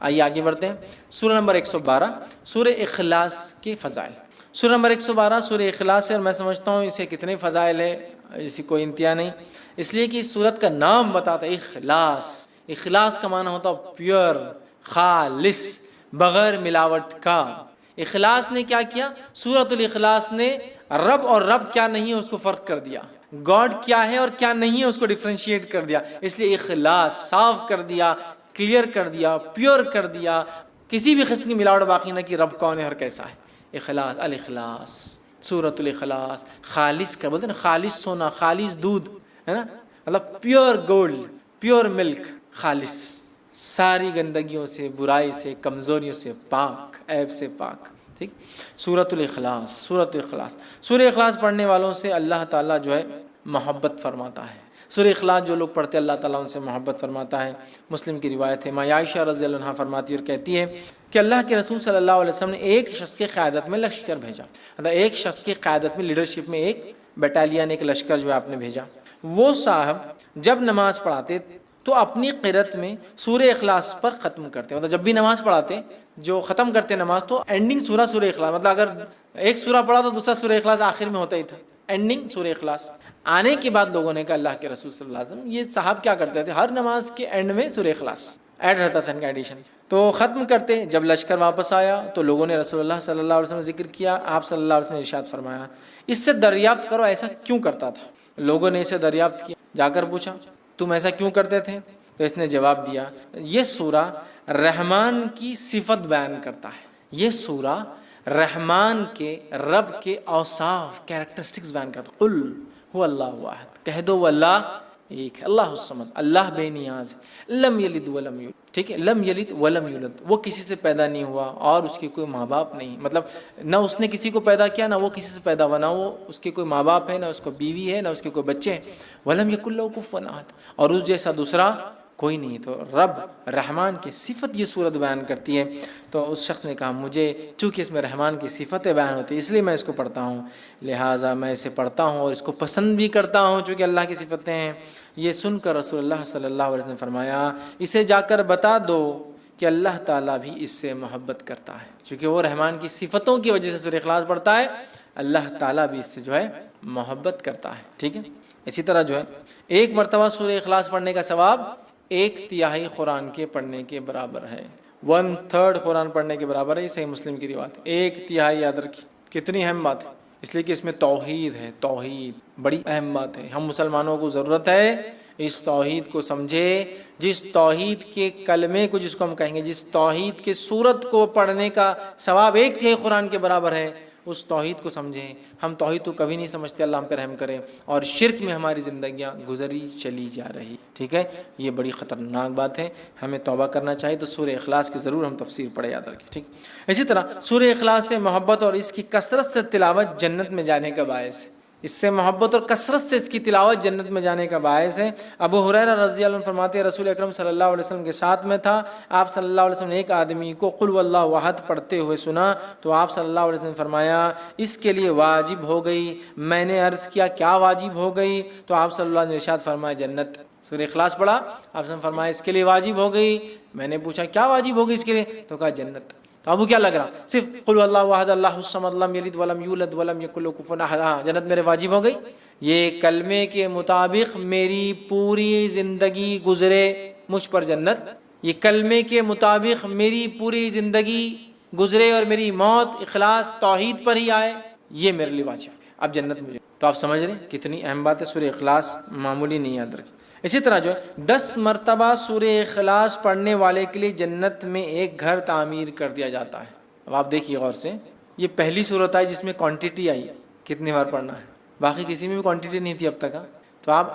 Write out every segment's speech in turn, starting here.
آئیے آگے بڑھتے ہیں. سورہ نمبر 112 سورہ اخلاص کے فضائل. سورہ نمبر 112 سورہ اخلاص ہے، اور میں سمجھتا ہوں اسے کتنے فضائل ہے اسی کوئی انتہا نہیں، اس لیے کہ اس سورت کا نام بتاتا ہے اخلاص. اخلاص کا معنی ہوتا ہے پیور، خالص، بغیر ملاوٹ کا. اخلاص نے کیا کیا؟ سورۃ الاخلاص نے رب اور رب کیا نہیں ہے اس کو فرق کر دیا، گاڈ کیا ہے اور کیا نہیں ہے اس کو ڈیفرینشیٹ کر دیا. اس لیے اخلاص صاف کر دیا، کلیئر کر دیا، پیور کر دیا، کسی بھی قسم کی ملاوٹ باقی نہ کی. رب کون ہے اور کیسا ہے. اخلاص، الاخلاص، سورۃ الاخلاص. خالص کا بولتے ہیں نا، خالص سونا، خالص دودھ ہے نا، مطلب پیور گولڈ، پیور ملک، خالص، ساری گندگیوں سے، برائی سے، کمزوریوں سے پاک، عیب سے پاک. ٹھیک. سورۃ الاخلاص، سورۃ الاخلاص. سورہ اخلاص پڑھنے والوں سے اللہ تعالیٰ جو ہے محبت فرماتا ہے. سورہ اخلاص جو لوگ پڑھتے ہیں اللہ تعالیٰ ان سے محبت فرماتا ہے. مسلم کی روایت ہے، ماں عائشہ رضی اللہ عنہا فرماتی اور کہتی ہے کہ اللہ کے رسول صلی اللہ علیہ وسلم نے ایک شخص کی قیادت میں لشکر بھیجا. مطلب ایک شخص کی قیادت میں، لیڈرشپ میں ایک بٹالین، ایک لشکر جو ہے آپ نے بھیجا. وہ صاحب جب نماز پڑھاتے تو اپنی قرت میں سورہ اخلاص پر ختم کرتے. مطلب جب بھی نماز پڑھاتے، جو ختم کرتے نماز، تو اینڈنگ سورہ اخلاص. مطلب اگر ایک سورہ پڑھا تو دوسرا سورہ اخلاص آخر میں ہوتا ہی تھا، اینڈنگ سورہ اخلاص. آنے کے بعد لوگوں نے کہا اللہ کے رسول صلی اللہ علیہ وسلم یہ صاحب کیا کرتے تھے، ہر نماز کے اینڈ میں سورہ اخلاص ایڈ رہتا تھا ان کا ایڈیشن. تو ختم کرتے. جب لشکر واپس آیا تو لوگوں نے رسول اللہ صلی اللہ علیہ وسلم ذکر کیا. آپ صلی اللہ علیہ وسلم نے ارشاد فرمایا اس سے دریافت کرو ایسا کیوں کرتا تھا. لوگوں نے اسے دریافت کیا، جا کر پوچھا تم ایسا کیوں کرتے تھے؟ تو اس نے جواب دیا یہ سورہ رحمان کی صفت بیان کرتا ہے. یہ سورہ رحمان کے، رب کے اوصاف، کیریکٹرسٹکس بیان کرتا ہے. قل هو اللہ احد، کہہ دو وہ اللہ ایک ہے، اللہ الصمد، اللہ بے نیاز ہے، لم یلد ولم یولد. ٹھیک ہے، لم یلد ولم یولد، وہ کسی سے پیدا نہیں ہوا اور اس کے کوئی ماں باپ نہیں. مطلب نہ اس نے کسی کو پیدا کیا، نہ وہ کسی سے پیدا ہوا، نہ وہ اس کے کوئی ماں باپ ہے، نہ اس کو بیوی ہے، نہ اس کے کوئی بچے ہیں. ولم یکن لہ کفوا احد، اور اس جیسا دوسرا کوئی نہیں. تو رب رحمان کی صفت یہ صورت بیان کرتی ہے. تو اس شخص نے کہا مجھے چونکہ اس میں رحمان کی صفتیں بیان ہوتی ہیں اس لیے میں اس کو پڑھتا ہوں، لہٰذا میں اسے پڑھتا ہوں اور اس کو پسند بھی کرتا ہوں چونکہ اللہ کی صفتیں ہیں. یہ سن کر رسول اللہ صلی اللہ علیہ وسلم نے فرمایا اسے جا کر بتا دو کہ اللہ تعالیٰ بھی اس سے محبت کرتا ہے. چونکہ وہ رحمان کی صفتوں کی وجہ سے سورہ اخلاص پڑھتا ہے، اللہ تعالیٰ بھی اس سے جو ہے محبت کرتا ہے. ٹھیک ہے. اسی طرح جو ہے ایک مرتبہ سورہ اخلاص پڑھنے کا ثواب 1/3 قرآن کے پڑھنے کے برابر ہے. 1/3 قرآن پڑھنے کے برابر ہے. یہ صحیح مسلم کی روایت ہے. 1/3 یاد رکھیے کتنی اہم بات ہے، اس لیے کہ اس میں توحید ہے. توحید بڑی اہم بات ہے. ہم مسلمانوں کو ضرورت ہے اس توحید کو سمجھے. جس توحید کے کلمے کو، جس کو ہم کہیں گے، جس توحید کے سورت کو پڑھنے کا ثواب 1/3 قرآن کے برابر ہے، اس توحید کو سمجھیں. ہم توحید کو کبھی نہیں سمجھتے، اللہ ہم پہ رحم کرے، اور شرک میں ہماری زندگیاں گزری چلی جا رہی. ٹھیک ہے، یہ بڑی خطرناک بات ہے، ہمیں توبہ کرنا چاہیے. تو سورہ اخلاص کی ضرور ہم تفسیر پڑھے، یاد رکھیں. ٹھیک. اسی طرح سورہ اخلاص سے محبت اور اس کی کثرت سے تلاوت جنت میں جانے کا باعث ہے. اس سے محبت اور کثرت سے اس کی تلاوت جنت میں جانے کا باعث ہے. ابو ہریرہ رضی اللہ عنہ فرماتے ہیں رسول اکرم صلی اللہ علیہ وسلم کے ساتھ میں تھا. آپ صلی اللہ علیہ وسلم نے ایک آدمی کو قل واللہ احد پڑھتے ہوئے سنا تو آپ صلی اللہ علیہ وسلم نے فرمایا اس کے لیے واجب ہو گئی. میں نے عرض کیا کیا واجب ہو گئی؟ تو آپ صلی اللہ علیہ وسلم نے ارشاد فرمایا جنت. سورہ اخلاص پڑھا، آپ نے فرمایا اس کے لیے واجب ہو گئی. میں نے پوچھا کیا واجب ہو گئی اس کے لیے؟ تو کہا جنت. تو ابو کیا لگ رہا؟ صرف قل واللہ احد اللہ الصمد لم یلد ولم یولد ولم یکن لہ کفوا احد، جنت میرے واجب ہو گئی. یہ کلمے کے مطابق میری پوری زندگی گزرے مجھ پر جنت. یہ کلمے کے مطابق میری پوری زندگی گزرے اور میری موت اخلاص توحید پر ہی آئے، یہ میرے لیے واجب ہے. اب جنت مجھے. تو آپ سمجھ رہے ہیں کتنی اہم بات ہے. سورہ اخلاص معمولی نہیں، یاد رکھیں. اسی طرح جو ہے 10 مرتبہ سورہ اخلاص پڑھنے والے کے لیے جنت میں ایک گھر تعمیر کر دیا جاتا ہے. اب آپ دیکھیے غور سے، یہ پہلی صورت آئی جس میں کوانٹٹی آئی کتنی بار پڑھنا ہے. باقی کسی میں بھی کوانٹٹی نہیں تھی اب تک. تو آپ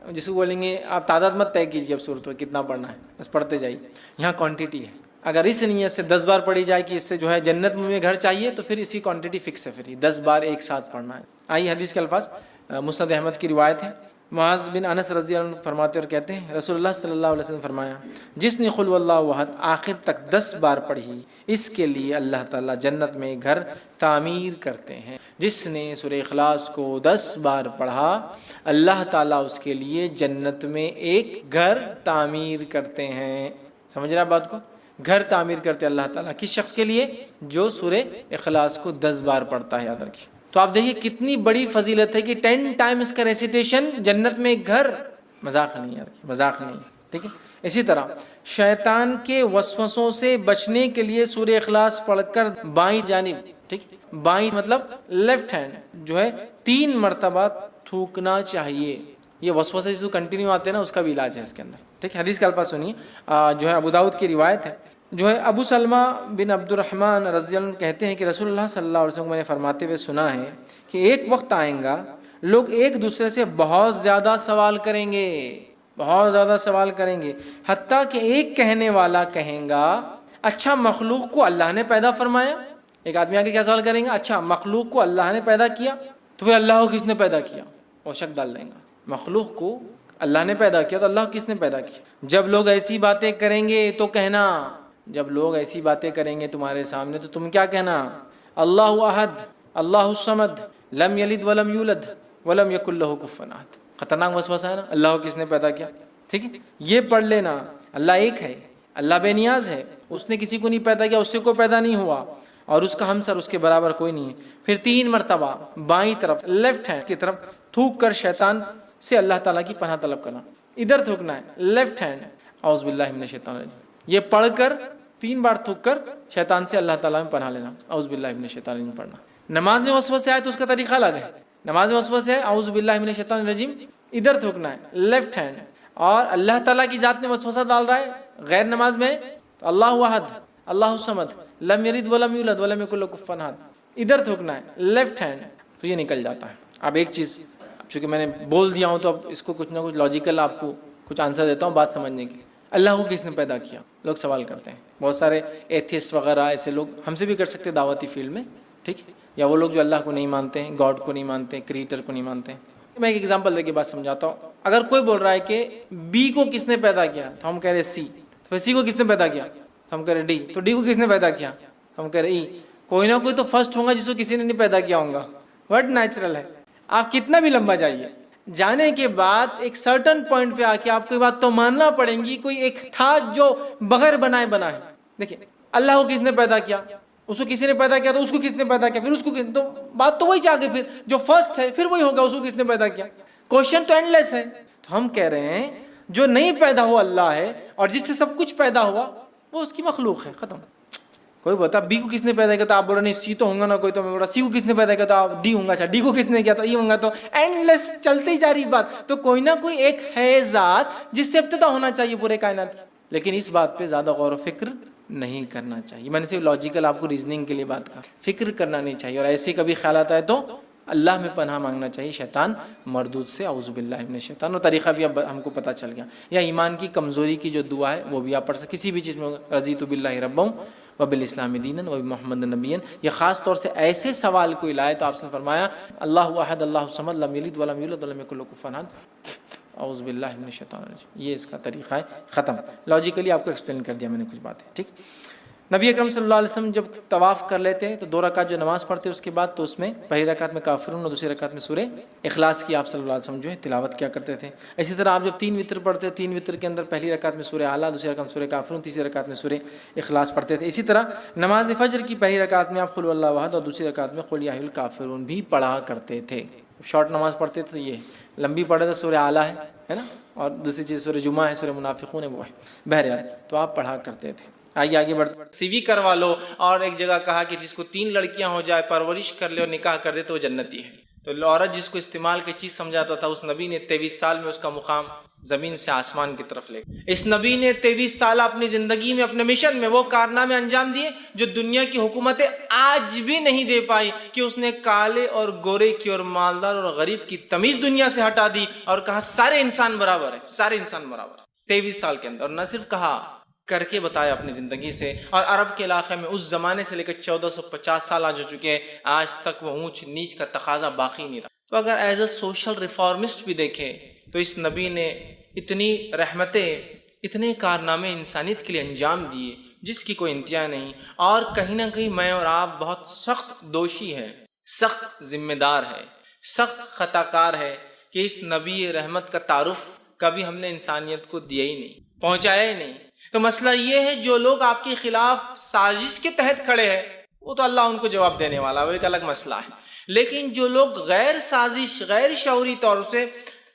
جس کو بولیں گے آپ تعداد مت طے کیجیے اب صورت میں کتنا پڑھنا ہے، بس پڑھتے جائیے. یہاں کوانٹٹی ہے. اگر اس نیت سے 10 بار پڑھی جائے کہ اس سے جو ہے جنت میں گھر چاہیے تو پھر اسی کوانٹٹی فکس ہے، پھر 10 بار ایک ساتھ پڑھنا ہے. آئیے حدیث کے الفاظ. مسند احمد کی روایت ہے. معاذ بن انس رضی اللہ عنہ فرماتے اور کہتے ہیں رسول اللہ صلی اللہ علیہ وسلم فرمایا جس نے قل واللہ احد آخر تک 10 بار پڑھی اس کے لیے اللہ تعالیٰ جنت میں گھر تعمیر کرتے ہیں. جس نے سورہ اخلاص کو 10 بار پڑھا اللہ تعالیٰ اس کے لیے جنت میں ایک گھر تعمیر کرتے ہیں. سمجھ رہے ہیں بات کو؟ گھر تعمیر کرتے اللہ تعالیٰ کس شخص کے لیے؟ جو سورہ اخلاص کو 10 بار پڑھتا ہے، یاد رکھیے۔ تو آپ دیکھیے کتنی بڑی فضیلت ہے کہ 10 ٹائمز کا ریسیٹیشن جنت میں ایک گھر، مذاق نہیں یار، مذاق نہیں، ٹھیک ہے۔ اسی طرح شیطان کے وسوسوں سے بچنے کے لیے سورہ اخلاص پڑھ کر بائیں جانب، ٹھیک، بائیں مطلب لیفٹ ہینڈ جو ہے 3 مرتبہ تھوکنا چاہیے۔ یہ وسوسے جو کنٹینیو آتے ہیں نا، اس کا بھی علاج ہے اس کے اندر، ٹھیک ہے۔ حدیث کا الفاظ سنیے، جو ہے ابو داؤد کی روایت ہے، جو ہے ابو سلمہ بن عبد الرحمن رضی اللہ عنہ کہتے ہیں کہ رسول اللہ صلی اللہ علیہ وسلم کو میں نے فرماتے ہوئے سنا ہے کہ ایک وقت آئیں گا لوگ ایک دوسرے سے بہت زیادہ سوال کریں گے، بہت زیادہ سوال کریں گے، حتیٰ کہ ایک کہنے والا کہیں گا اچھا مخلوق کو اللہ نے پیدا فرمایا۔ ایک آدمی آ کے کیا سوال کریں گا؟ اچھا مخلوق کو اللہ نے پیدا کیا، تو پھر اللہ کو کس نے پیدا کیا؟ وہ شک ڈال لیں گا، مخلوق کو اللہ نے پیدا کیا تو اللہ کو کس نے پیدا کیا؟ جب لوگ ایسی باتیں کریں گے تو کہنا، جب لوگ ایسی باتیں کریں گے تمہارے سامنے تو تم کیا کہنا؟ اللہ احد، اللہ الصمد، لم یلد ولم یولد ولم یکن لہ کفوا احد۔ خطرناک وسوسہ ہے نا، اللہ کو کس نے پیدا کیا، ٹھیک ہے۔ یہ پڑھ لینا، اللہ ایک ہے، اللہ بے نیاز ہے، اس نے کسی کو نہیں پیدا کیا، اس سے کوئی پیدا نہیں ہوا، اور اس کا ہمسر اس کے برابر کوئی نہیں ہے۔ پھر 3 مرتبہ بائیں طرف لیفٹ ہینڈ کی طرف تھوک کر شیطان سے اللہ تعالیٰ کی پناہ طلب کرنا۔ ادھر تھوکنا ہے لیفٹ ہینڈ، اعوذ باللہ من الشیطان الرجیم، یہ پڑھ کر 3 بار تھوک کر شیطان سے اللہ تعالیٰ میں پناہ لینا، اعوذ باللہ من الشیطان الرجیم پڑھنا۔ نماز میں وسوسے آئے تو اس کا طریقہ الگ ہے، نماز میں وسوسے ہے اعوذ باللہ من الشیطان الرجیم، ادھر تھوکنا ہے لیفٹ ہینڈ، اور اللہ تعالیٰ کی ذات میں وسوسہ ڈال رہا ہے غیر نماز میں تو اللہ احد، اللہ الصمد، لم یلد ولم یولد ولم یکن لہ کفوا احد، ادھر تھوکنا ہے لیفٹ ہینڈ، تو یہ نکل جاتا ہے۔ اب ایک چیز چونکہ میں نے بول دیا ہوں تو اب اس کو کچھ نہ کچھ لاجیکل آپ کو کچھ آنسر دیتا ہوں بات سمجھنے کے لیے۔ اللہ کو کس نے پیدا کیا؟ لوگ سوال کرتے ہیں، بہت سارے ایتھیسٹ وغیرہ ایسے لوگ ہم سے بھی کر سکتے دعوتی فیلڈ میں، ٹھیک، یا وہ لوگ جو اللہ کو نہیں مانتے ہیں، گاڈ کو نہیں مانتے ہیں، کریٹر کو نہیں مانتے ہیں۔ میں ایک ایگزامپل دے کے بات سمجھاتا ہوں۔ اگر کوئی بول رہا ہے کہ بی کو کس نے پیدا کیا تو ہم کہہ رہے سی، تو سی کو کس نے پیدا کیا تو ہم کہہ رہے ڈی، تو ڈی کو کس نے پیدا کیا ہم کہہ رہے ای۔ کوئی نہ کوئی تو فرسٹ ہوگا جس کو کسی نے نہیں پیدا کیا ہوگا، ورڈ نیچرل ہے۔ آپ کتنا بھی لمبا جائیے، جانے کے بعد ایک سرٹن پوائنٹ پہ آ کے آپ کو یہ بات تو ماننا پڑے گی کوئی ایک تھا جو بغیر بنائے بنا ہے۔ دیکھیں اللہ کو کس نے پیدا کیا، اس کو کسی نے پیدا کیا، تو اس کو کس نے پیدا کیا، پھر اس کو تو بات تو وہی چاہ کے پھر جو فرسٹ ہے پھر وہی ہوگا، اس کو کس نے پیدا کیا۔ کوشچن تو اینڈ لیس ہے۔ تو ہم کہہ رہے ہیں جو نہیں پیدا ہوا اللہ ہے، اور جس سے سب کچھ پیدا ہوا وہ اس کی مخلوق ہے، ختم۔ کوئی بتا بی کو کس نے پیدا کیا تو آپ بول رہے نہیں سی تو ہوں گا نا کوئی، تو میں بول رہا سی کو کس نے پیدا کیا تو آپ ڈی ہوں گا، اچھا ڈی کو کس نے کیا تو ای ہوں گا، تو اینڈ لیس چلتی جا رہی بات۔ تو کوئی نہ کوئی ایک ہے ذات جس سے ابتدا ہونا چاہیے پورے کائنات کی، لیکن اس بات پہ زیادہ غور و فکر نہیں کرنا چاہیے۔ میں نے صرف لاجیکل آپ کو ریزننگ کے لیے بات کہا، فکر کرنا نہیں چاہیے، اور ایسے کبھی خیالات آئے تو اللہ میں پناہ مانگنا چاہیے شیطان مردود سے، اعوذ باللہ من الشیطان۔ اور طریقہ بھی اب ہم کو پتہ چل گیا، یا ایمان کی کمزوری کی جو دعا ہے وہ بھی آپ پڑھ سکتے کسی بھی چیز میں، رضیت باللہ ربا وبالاسلام دینا وبمحمد نبیا۔ یہ خاص طور سے ایسے سوال کوئی لائے تو آپ نے فرمایا اللہ احد، اللہ الصمد، لم یلد ولم یولد ولم یکن لہ کفوا احد، اعوذ باللہ من الشیطان الرجیم۔ یہ اس کا طریقہ ہے، ختم۔ لاجیکلی آپ کو ایکسپلین کر دیا میں نے کچھ باتیں، ٹھیک۔ نبی اکرم صلی اللہ علیہ وسلم جب طواف کر لیتے تو 2 رکعت جو نماز پڑھتے اس کے بعد، تو اس میں پہلی رکعت میں کافرون اور دوسری رکعت میں سورہ اخلاص کی آپ صلی اللہ علیہ وسلم جو ہے تلاوت کیا کرتے تھے۔ اسی طرح آپ جب 3 وتر پڑھتے، 3 وتر کے اندر پہلی رکعت میں سورہ اعلیٰ، دوسری رکعت میں سورہ کافرون، تیسری رکعت میں سورہ اخلاص پڑھتے تھے۔ اسی طرح نماز فجر کی پہلی رکعت میں آپ قل اللہ احد اور دوسری رکعت میں قل یا ایھا الکافرون بھی پڑھا کرتے تھے۔ شارٹ نماز پڑھتے تھے، یہ لمبی پڑھے تو سورہ اعلیٰ ہے نا، اور دوسری چیز سورہ جمعہ ہے، سورہ منافقون ہے، وہ ہے، بہرحال تو آپ پڑھا کرتے تھے۔ آئیے آگے بڑھتے، سی وی کروا لو، اور ایک جگہ کہا کہ جس کو 3 لڑکیاں ہو جائے، پرورش کر لے اور نکاح کر دے تو وہ جنتی ہے۔ تو عورت جس کو استعمال کی چیز سمجھاتا تھا، اس نبی نے 23 سال میں اس کا مقام زمین سے آسمان کی طرف لے گیا۔ اس نبی نے 23 سال اپنی زندگی میں اپنے مشن میں وہ کارنامے انجام دیے جو دنیا کی حکومتیں آج بھی نہیں دے پائی، کہ اس نے کالے اور گورے کی اور مالدار اور غریب کی تمیز دنیا سے ہٹا دی اور کہا سارے انسان برابر ہیں، سارے انسان برابر ہیں 23 سال کے اندر۔ اور نہ صرف کہا، کر کے بتایا اپنی زندگی سے۔ اور عرب کے علاقے میں اس زمانے سے لے کر 1450 سال آج ہو چکے ہیں، آج تک وہ اونچ نیچ کا تقاضا باقی نہیں رہا۔ تو اگر ایز اے سوشل ریفارمسٹ بھی دیکھیں تو اس نبی نے اتنی رحمتیں، اتنے کارنامے انسانیت کے لیے انجام دیے جس کی کوئی انتہا نہیں۔ اور کہیں نہ کہیں میں اور آپ بہت سخت دوشی ہے، سخت ذمہ دار ہے، سخت خطا کار ہے کہ اس نبی رحمت کا تعارف کبھی ہم نے انسانیت کو دیا ہی نہیں، پہنچایا ہی نہیں۔ تو مسئلہ یہ ہے جو لوگ آپ کے خلاف سازش کے تحت کھڑے ہیں وہ تو اللہ ان کو جواب دینے والا، وہ ایک الگ مسئلہ ہے. لیکن جو لوگ غیر سازش، غیر شعوری طور سے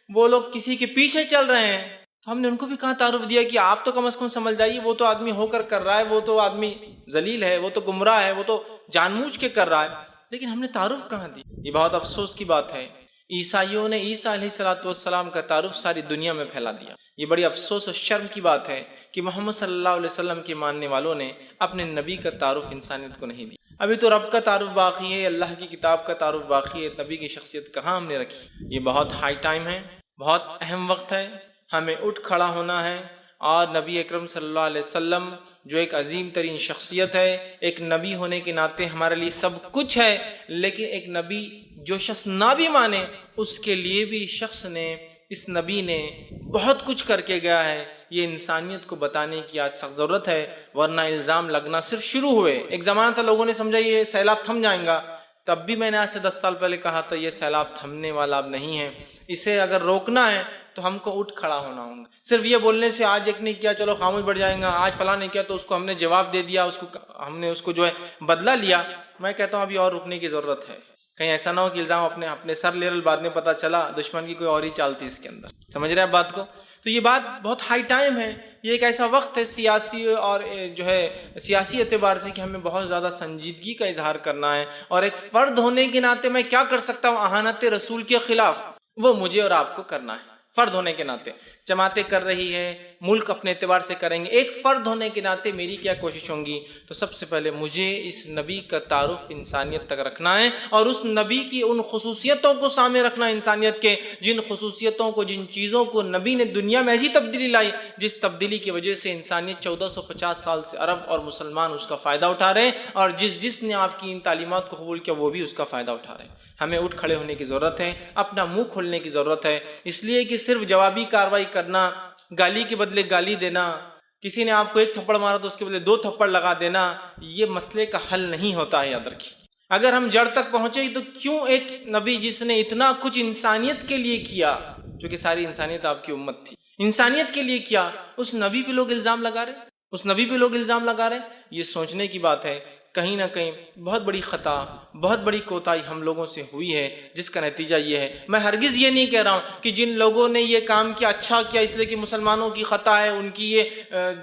وہ لوگ کسی کے پیچھے چل رہے ہیں، تو ہم نے ان کو بھی کہاں تعارف دیا کہ آپ تو کم از کم سمجھ جائیے وہ تو آدمی ہو کر رہا ہے، وہ تو آدمی ذلیل ہے، وہ تو گمراہ ہے، وہ تو جان بوجھ کے کر رہا ہے. لیکن ہم نے تعارف کہاں دی؟ یہ بہت افسوس کی بات ہے. عیسائیوں نے عیسیٰ علیہ السلام کا تعارف ساری دنیا میں پھیلا دیا. یہ بڑی افسوس اور شرم کی بات ہے کہ محمد صلی اللہ علیہ وسلم کے ماننے والوں نے اپنے نبی کا تعارف انسانیت کو نہیں دیا. ابھی تو رب کا تعارف باقی ہے، اللہ کی کتاب کا تعارف باقی ہے، نبی کی شخصیت کہاں ہم نے رکھی. یہ بہت ہائی ٹائم ہے، بہت اہم وقت ہے، ہمیں اٹھ کھڑا ہونا ہے. اور نبی اکرم صلی اللہ علیہ وسلم جو ایک عظیم ترین شخصیت ہے، ایک نبی ہونے کے ناطے ہمارے لیے سب کچھ ہے، لیکن ایک نبی جو شخص نہ بھی مانے اس کے لیے بھی اس نبی نے بہت کچھ کر کے گیا ہے. یہ انسانیت کو بتانے کی آج سخت ضرورت ہے، ورنہ الزام لگنا صرف شروع ہوئے. ایک زمانہ تھا لوگوں نے سمجھا یہ سیلاب تھم جائیں گا، تب بھی میں نے آج سے 10 سال پہلے کہا تھا یہ سیلاب تھمنے والا اب نہیں ہے. اسے اگر روکنا ہے تو ہم کو اٹھ کھڑا ہونا ہوگا. صرف یہ بولنے سے آج ایک نے کیا چلو خاموش بیٹھ جائیں گا، آج فلاں نے کیا تو اس کو ہم نے جواب دے دیا، ہم نے اس کو جو ہے بدلہ لیا. میں کہتا ہوں ابھی اور رکنے کی ضرورت ہے. کہیں ایسا نہ ہو کہ الزام اپنے سر لے بعد میں پتہ چلا دشمن کی کوئی اور ہی چالتی اس کے اندر. سمجھ رہے ہیں بات کو؟ تو یہ بات بہت ہائی ٹائم ہے. یہ ایک ایسا وقت ہے سیاسی اور جو ہے سیاسی اعتبار سے کہ ہمیں بہت زیادہ سنجیدگی کا اظہار کرنا ہے. اور ایک فرد ہونے کے ناطے میں کیا کر سکتا ہوں اہانت رسول کے خلاف، وہ مجھے اور آپ کو کرنا ہے. فرد ہونے کے ناطے جماعتیں کر رہی ہے، ملک اپنے اعتبار سے کریں گے، ایک فرد ہونے کے ناطے میری کیا کوشش ہوں گی؟ تو سب سے پہلے مجھے اس نبی کا تعارف انسانیت تک رکھنا ہے، اور اس نبی کی ان خصوصیتوں کو سامنے رکھنا ہے انسانیت کے، جن خصوصیتوں کو، جن چیزوں کو نبی نے دنیا میں ایسی تبدیلی لائی جس تبدیلی کی وجہ سے انسانیت 1450 سال سے عرب اور مسلمان اس کا فائدہ اٹھا رہے ہیں، اور جس نے آپ کی ان تعلیمات کو قبول کیا وہ بھی اس کا فائدہ اٹھا رہے ہیں. ہمیں اٹھ کھڑے ہونے کی ضرورت ہے، اپنا منہ کھولنے کی ضرورت ہے. اس لیے کہ صرف جوابی کارروائی کرنا، گالی کے بدلے گالی دینا، کسی نے آپ کو ایک تھپڑ مارا تو اس کے بدلے 2 تھپڑ لگا دینا، یہ مسئلے کا حل نہیں ہوتا ہے. یاد رکھیے اگر ہم جڑ تک پہنچے تو کیوں ایک نبی جس نے اتنا کچھ انسانیت کے لیے کیا، جو کہ ساری انسانیت آپ کی امت تھی، انسانیت کے لیے کیا، اس نبی پہ لوگ الزام لگا رہے. یہ سوچنے کی بات ہے. کہیں نہ کہیں بہت بڑی خطا، بہت بڑی کوتاہی ہم لوگوں سے ہوئی ہے، جس کا نتیجہ یہ ہے. میں ہرگز یہ نہیں کہہ رہا ہوں کہ جن لوگوں نے یہ کام کیا اچھا کیا اس لیے کہ مسلمانوں کی خطا ہے، ان کی یہ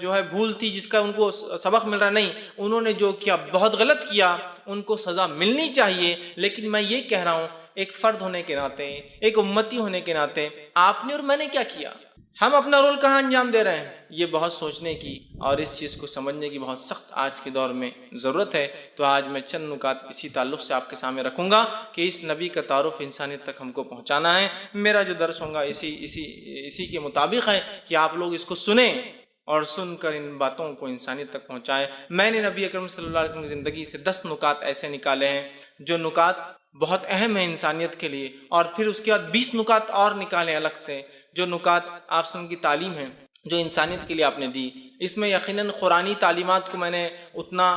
جو ہے بھول تھی جس کا ان کو سبق مل رہا. نہیں، انہوں نے جو کیا بہت غلط کیا، ان کو سزا ملنی چاہیے. لیکن میں یہ کہہ رہا ہوں ایک فرد ہونے کے ناطے، ایک امتی ہونے کے ناطے آپ نے اور میں نے کیا کیا، ہم اپنا رول کہاں انجام دے رہے ہیں، یہ بہت سوچنے کی اور اس چیز کو سمجھنے کی بہت سخت آج کے دور میں ضرورت ہے. تو آج میں چند نکات اسی تعلق سے آپ کے سامنے رکھوں گا کہ اس نبی کا تعارف انسانیت تک ہم کو پہنچانا ہے. میرا جو درس ہوگا اسی کے مطابق ہے کہ آپ لوگ اس کو سنیں اور سن کر ان باتوں کو انسانیت تک پہنچائیں. میں نے نبی اکرم صلی اللہ علیہ وسلم کی زندگی سے 10 نکات ایسے نکالے ہیں جو نکات بہت اہم ہیں انسانیت کے لیے، اور پھر اس کے بعد 20 نکات اور نکالے الگ سے جو نکات آپ سے ان کی تعلیم ہے جو انسانیت کے لیے آپ نے دی. اس میں یقیناً قرآنی تعلیمات کو میں نے اتنا